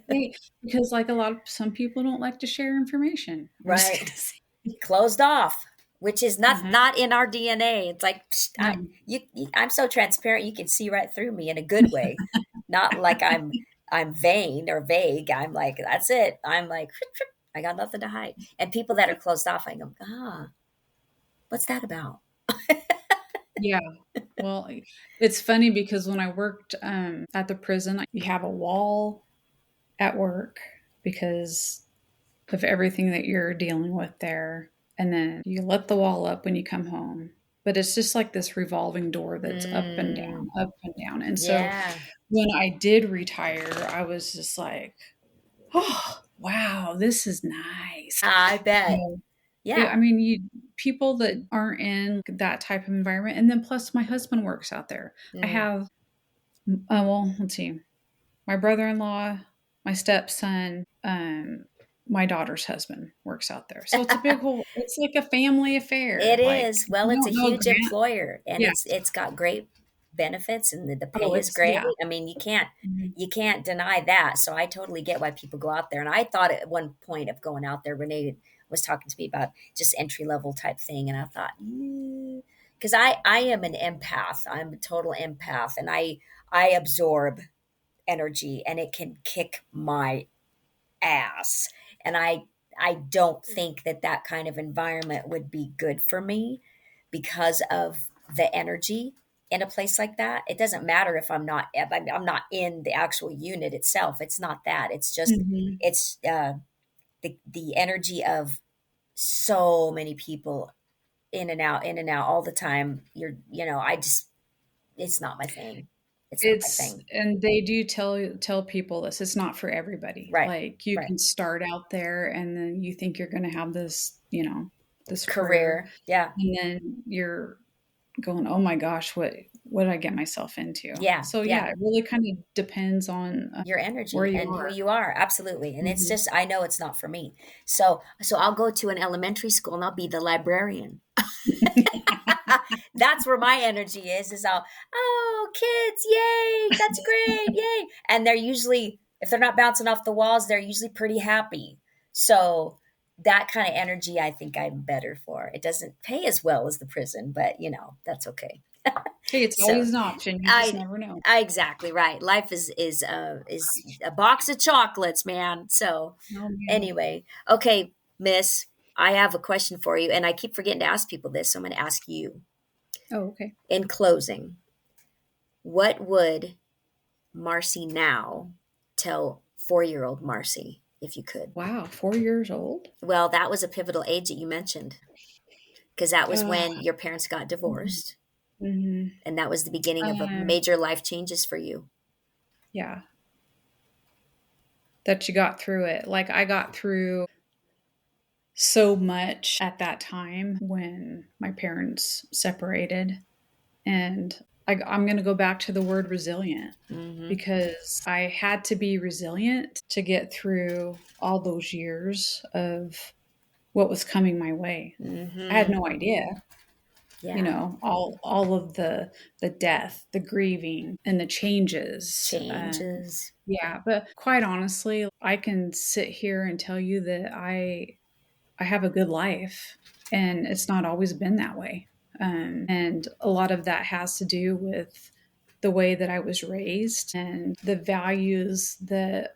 hey, because, like, some people don't like to share information. I'm just Right. gonna say. Closed off, which is not Uh-huh. not in our DNA. It's like, psh, No. I'm so transparent, you can see right through me in a good way. Not like I'm vain or vague. I'm like, that's it. I'm like, I got nothing to hide. And people that are closed off, I go, what's that about? Yeah. Well, it's funny because when I worked, at the prison, you have a wall at work because of everything that you're dealing with there, and then you let the wall up when you come home. But it's just like this revolving door that's Mm, up and down. And so yeah, when I did retire, I was just like, "Oh, wow, this is nice." I bet. Yeah. Yeah, Yeah. I mean, you people that aren't in that type of environment, and then plus my husband works out there. I Hmm. have, well, let's see, my brother-in-law, my stepson, my daughter's husband works out there. So it's a big whole it's like a family It affair. Like, is. Well, you it's a don't know huge Grant. employer, and Yeah. it's got great benefits, and the pay Oh, is it's great. yeah. I mean, Mhm. you can't deny that. So I totally get why people go out there. And I thought at one point of going out there, Renee was talking to me about just entry level type thing, and I thought, because I am an empath. I'm a total empath, and I absorb energy, and it can kick my ass. And I don't think that that kind of environment would be good for me because of the energy in a place like that. It doesn't matter if I'm not in the actual unit itself. It's not that. It's just Mhm. it's the energy of so many people in and out all the time. I just it's not my thing. It's not my It's thing. and they do tell people this, it's not for everybody. Right. Like, you Right. can start out there and then you think you're gonna have this career, Career. Yeah. and then you're going, "Oh my gosh, what did I get myself into?" Yeah. So, Yeah. yeah, it really kinda depends on, Your where energy you and who are. you are, absolutely. And it's Mhm. just I know it's not for me. So I'll go to an elementary school and I'll be the librarian. That's where my energy is all, oh, kids, yay, that's great, yay. And they're usually, if they're not bouncing off the walls, they're usually pretty happy. So that kind of energy I think I'm better for. It doesn't pay as well as the prison, but that's okay. Hey, it's So always an option, you just I never know. exactly right. Life is a box of chocolates, man. So Oh, man. anyway, okay, Miss, I have a question for you, and I keep forgetting to ask people this, so I'm going to ask you. Oh, okay. In closing, what would Marcy now tell 4-year-old Marcy if you could? Wow, 4 years old? Well, that was a pivotal age that you mentioned because that was Ugh, when your parents got mhm, divorced, mhm. and that was the beginning of a Um, major life changes for you. yeah, that you got through it. Like, I got through so much at that time when my parents separated, and I'm gonna go back to the word resilient, Mm-hmm. because I had to be resilient to get through all those years of what was coming my way. I had Mm-hmm. no idea. All of the death, the grieving, and the changes. Changes. Yeah, but quite honestly, I can sit here and tell you that I have a good life, and it's not always been that way. And a lot of that has to do with the way that I was raised and the values that,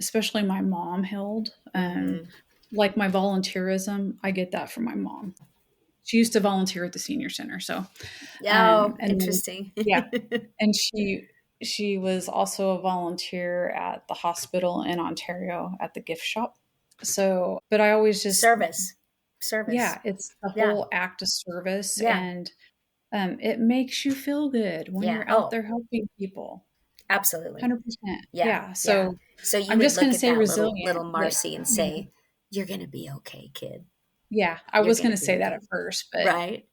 especially my mom held. Like my volunteerism, I get that from my mom. She used to volunteer at the senior center. So, Oh, and then, interesting. yeah, and she was also a volunteer at the hospital in Ontario at the gift shop. So, but I always just, Service. yeah, it's the Yeah. whole act of service, Yeah. and it makes you feel good when Yeah. you're out Oh, there helping people. absolutely. 100%. Yeah. Yeah. Yeah. So So you I'm would just going look to at say that little resilient. But, Marcy and you know, say, "You're going to be okay, kid. yeah, I You're was going going to to be say that okay." at first, but Right?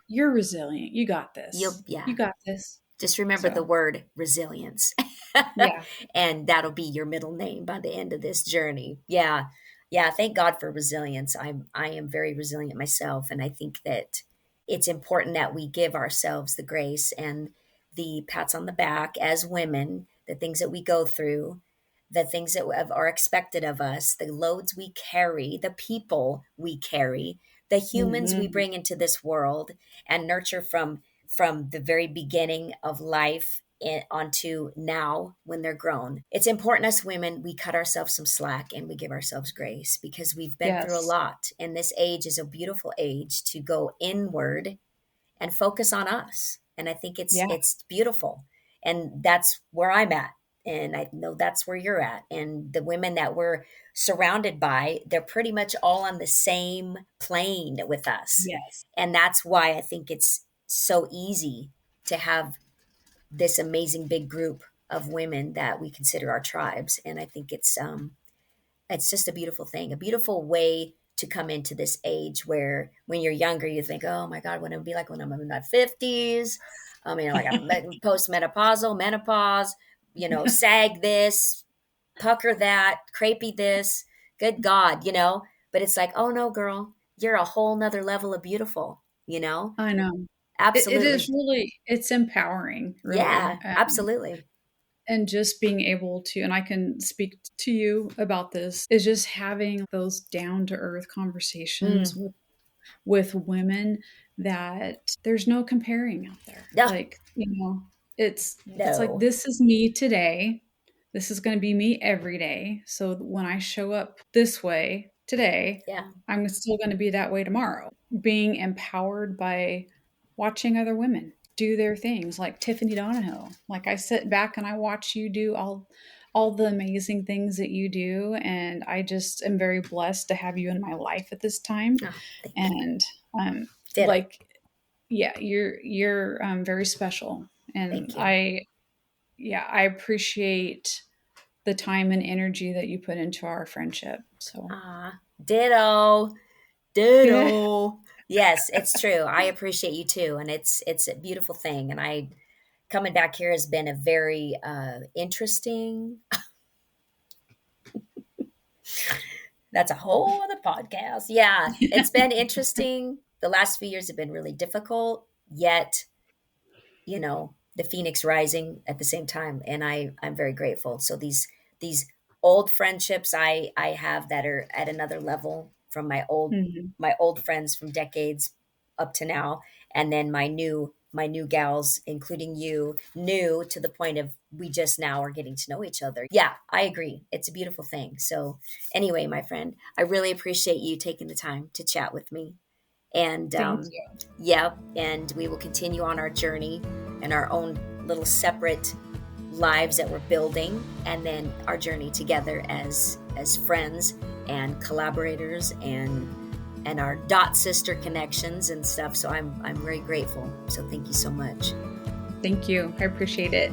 you're resilient. You got this. Yeah. You got this. Just remember the So, word resilience. yeah. And that'll be your middle name by the end of this journey. Yeah. Yeah, thank God for resilience. I am very resilient myself, and I think that it's important that we give ourselves the grace and the pats on the back as women, the things that we go through, the things that are expected of us, the loads we carry, the people we carry, the humans we Mhm. bring into this world and nurture from the very beginning of life onto now when they're grown. It's important as women we cut ourselves some slack and we give ourselves grace because we've been through a Yes. lot. And this age is a beautiful age to go inward and focus on us. And I think it's Yeah. it's beautiful. And that's where I'm at. And I know that's where you're at. And the women that we're surrounded by, they're pretty much all on the same plane with us. Yes. And that's why I think it's so easy to have this amazing big group of women that we consider our tribes. And I think it's just a beautiful thing, a beautiful way to come into this age where when you're younger, you think, oh my God, what it would be like when I'm in my 50s. Like I'm postmenopausal, menopause, sag this, pucker that, crepey this. Good God. But it's like, oh no, girl, you're a whole nother level of beautiful. I know. It is Absolutely. really, it's empowering, really. Yeah, absolutely. And just being able to, and I can speak to you about this, is just having those down to earth conversations Mm. with women that there's no comparing out there. No, Like, it's like, no. this is me today. This is going to be me every day. So when I show up this way today, Yeah. I'm still going to be that way tomorrow. Being empowered by watching other women do their things, like Tiffany Donahoe. Like, I sit back and I watch you do all the amazing things that you do, and I just am very blessed to have you in my life at this time. Oh, thank you. And um Ditto. like, yeah, you're very special, and Thank you. I appreciate the time and energy that you put into our friendship. So, Ditto. Ditto. Yes, it's true. I appreciate you too, and it's a beautiful thing. And I coming back here has been a very interesting. That's a whole other podcast. Yeah, it's been interesting. The last few years have been really difficult, yet the phoenix rising at the same time, and I'm very grateful. So these old friendships I have that are at another level from mhm. my old friends from decades up to now, and then my new gals, including you, new to the point of we just now are getting to know each other. Yeah, I agree, it's a beautiful thing. So anyway, my friend, I really appreciate you taking the time to chat with me. And Thank you. yeah, and we will continue on our journey and our own little separate lives that we're building, and then our journey together as friends and collaborators and our dot sister connections and stuff. So I'm very grateful. So thank you so much. Thank you. I appreciate it.